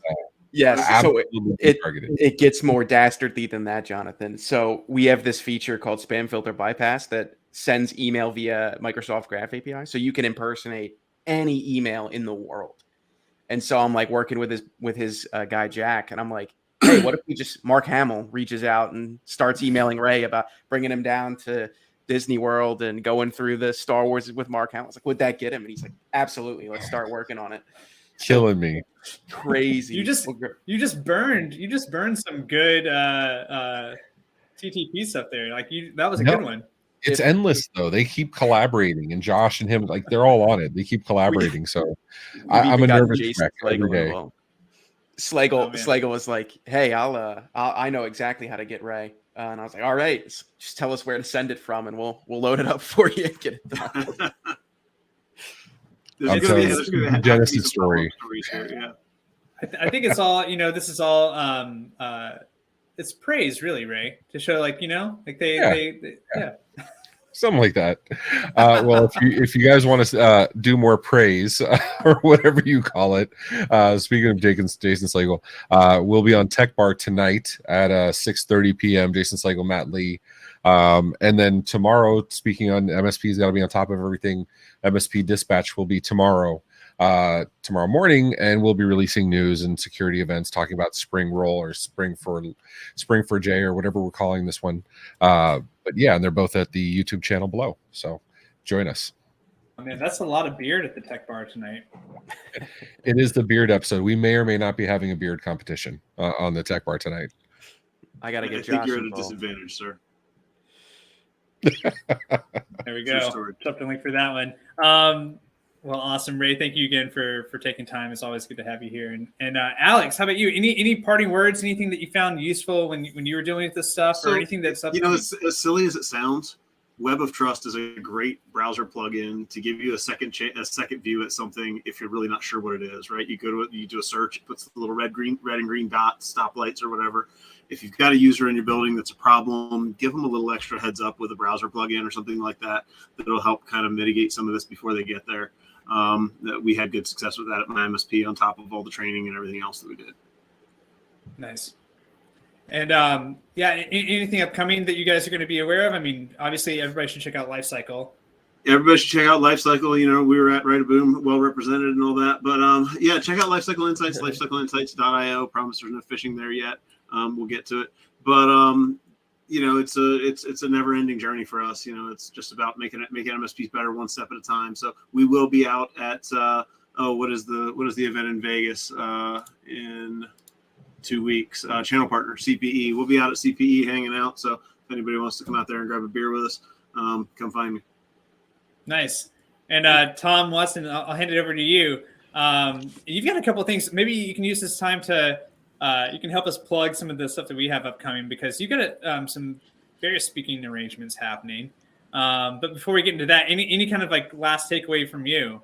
Yes. So targeted. it gets more dastardly than that, Jonathan. So we have this feature called spam filter bypass that sends email via Microsoft Graph API. So you can impersonate any email in the world. And so I'm like working with his guy, Jack. And I'm like, hey, what if we just, Mark Hamill reaches out and starts emailing Ray about bringing him down to Disney World and going through the Star Wars with Mark Hamill. I was like, would that get him? And he's like, absolutely. Let's start working on it. Killing me. Crazy. You just burned some good TTP stuff there. Like that was a good one. It's endless though. They keep collaborating, and Josh and him, like, they're all on it. They keep collaborating. So I'm a nervous wreck every day. Slagle was like, hey, I know exactly how to get Ray. And I was like, all right, just tell us where to send it from, and we'll load it up for you and get it done. There's going to be a Genesis story. Yeah. I think it's all, this is all, it's praise, really, Ray, to show, like, they something like that. Well, if you guys want to do more praise or whatever you call it, speaking of Jason Slagle, we'll be on Tech Bar tonight at 6:30 p.m. Jason Slagle, Matt Lee, and then tomorrow, speaking on MSP's got to be on top of everything. MSP Dispatch will be tomorrow morning, and we'll be releasing news and security events talking about Spring Roll or Spring for J or whatever we're calling this one. But yeah, and they're both at the YouTube channel below. So join us. Oh, man, that's a lot of beard at the Tech Bar tonight. It is the beard episode. We may or may not be having a beard competition on the Tech Bar tonight. I got to get I Josh think you're at a involved. disadvantage, sir. There we go. Something link for that one. Well, awesome, Ray. Thank you again for taking time. It's always good to have you here. And Alex, how about you? Any parting words? Anything that you found useful when you were dealing with this stuff, or anything that's up? As silly as it sounds, Web of Trust is a great browser plugin to give you a second view at something if you're really not sure what it is. Right? You go to it, you do a search, it puts the little red and green dots, stoplights, or whatever. If you've got a user in your building that's a problem, give them a little extra heads up with a browser plugin or something like that. That'll help kind of mitigate some of this before they get there. That we had good success with that at my MSP on top of all the training and everything else that we did. Nice. And anything upcoming that you guys are going to be aware of? I mean, obviously everybody should check out Lifecycle. Everybody should check out Lifecycle. We were at Right a Boom, well represented and all that. But check out Lifecycle Insights, lifecycleinsights.io. Promise there's no phishing there yet. We'll get to it. But it's a never-ending journey for us. It's just about making MSPs better one step at a time. So we will be out at what is the event in Vegas in 2 weeks? Channel Partner CPE. We'll be out at CPE hanging out. So if anybody wants to come out there and grab a beer with us, come find me. Nice. And Tom Watson, I'll hand it over to you. You've got a couple of things. Maybe you can use this time to. You can help us plug some of the stuff that we have upcoming, because you've got some various speaking arrangements happening. But before we get into that, any kind of like last takeaway from you?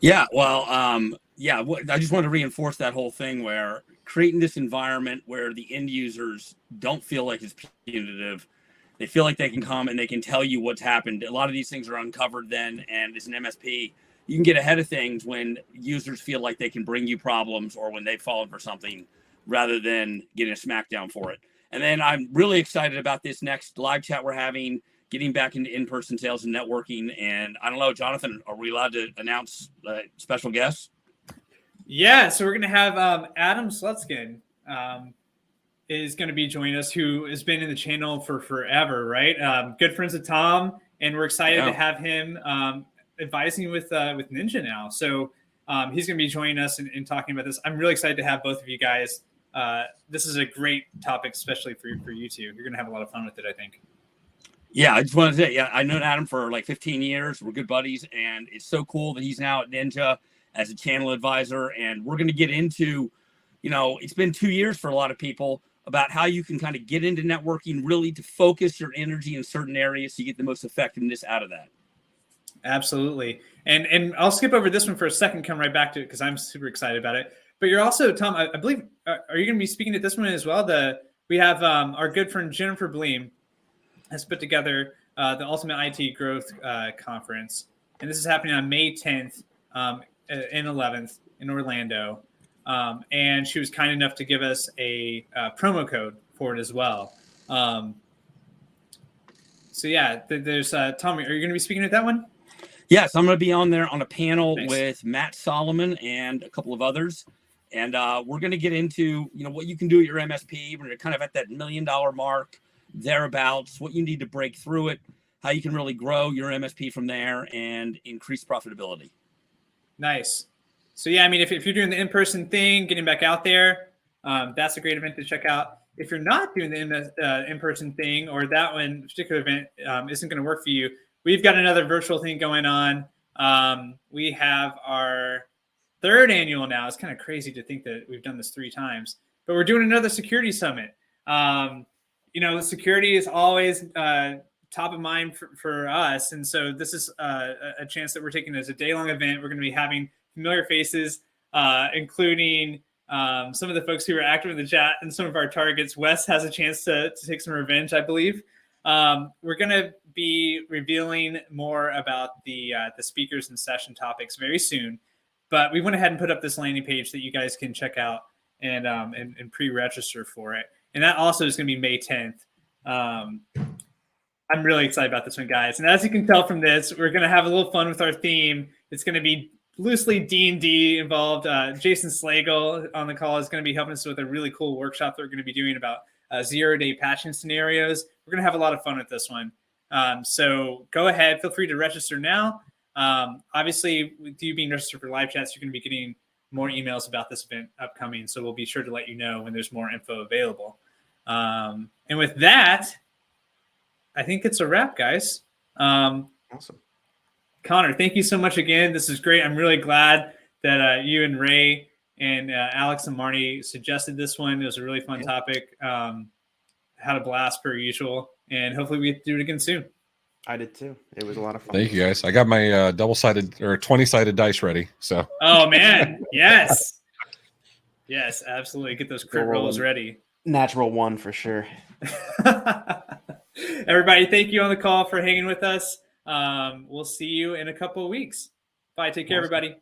Yeah, well, I just want to reinforce that whole thing where creating this environment where the end users don't feel like it's punitive. They feel like they can come and they can tell you what's happened. A lot of these things are uncovered then, and as an MSP, you can get ahead of things when users feel like they can bring you problems or when they've fallen for something rather than getting a smackdown for it. And then I'm really excited about this next live chat we're having, getting back into in-person sales and networking. And I don't know, Jonathan, are we allowed to announce special guests? Yeah, so we're going to have Adam Slutskin is going to be joining us, who has been in the channel for forever, right? Good friends with Tom, and we're excited to have him advising with Ninja now. So he's going to be joining us and talking about this. I'm really excited to have both of you guys. This is a great topic, especially for you two. You're going to have a lot of fun with it, I think. Yeah, I just wanted to say, I known Adam for like 15 years. We're good buddies, and it's so cool that he's now at Ninja as a channel advisor. And we're going to get into, it's been 2 years for a lot of people about how you can kind of get into networking, really to focus your energy in certain areas so you get the most effectiveness out of that. Absolutely. And I'll skip over this one for a second, come right back to it because I'm super excited about it. But you're also, Tom, I believe, are you going to be speaking at this one as well? The we have our good friend Jennifer Bleem has put together the Ultimate IT Growth Conference. And this is happening on May 10th and 11th in Orlando. And she was kind enough to give us a promo code for it as well. So yeah, there's Tommy, are you going to be speaking at that one? Yes, I'm going to be on there on a panel Nice. with Matt Solomon and a couple of others. And we're going to get into, what you can do at your MSP when you're kind of at that $1 million mark, thereabouts, what you need to break through it, how you can really grow your MSP from there and increase profitability. Nice. So yeah, I mean, if you're doing the in-person thing, getting back out there, that's a great event to check out. If you're not doing the in-person thing, or that one particular event isn't going to work for you, we've got another virtual thing going on. We have our 3rd annual now. It's kind of crazy to think that we've done this 3 times, but we're doing another security summit. Security is always top of mind for us. And so this is a chance that we're taking as a day-long event. We're going to be having familiar faces, including some of the folks who are active in the chat and some of our targets. Wes has a chance to take some revenge, I believe. We're going to be revealing more about the speakers and session topics very soon. But we went ahead and put up this landing page that you guys can check out and pre-register for it. And that also is going to be May 10th. I'm really excited about this one, guys. And as you can tell from this, we're going to have a little fun with our theme. It's going to be loosely D&D involved. Jason Slagle on the call is going to be helping us with a really cool workshop that we're going to be doing about 0-day patching scenarios. We're going to have a lot of fun with this one. So go ahead. Feel free to register now. Obviously, with you being registered for live chats, you're going to be getting more emails about this event upcoming. So we'll be sure to let you know when there's more info available. And with that, I think it's a wrap, guys. Awesome. Connor, thank you so much again. This is great. I'm really glad that you and Ray and Alex and Marty suggested this one. It was a really fun topic. Had a blast per usual. And hopefully we do it again soon. I did too. It was a lot of fun. Thank you, guys. I got my double-sided or 20-sided dice ready. So. Oh man, yes, yes, absolutely. Get those crit rolls ready. Natural 1 for sure. Everybody, thank you on the call for hanging with us. We'll see you in a couple of weeks. Bye. Take care, everybody.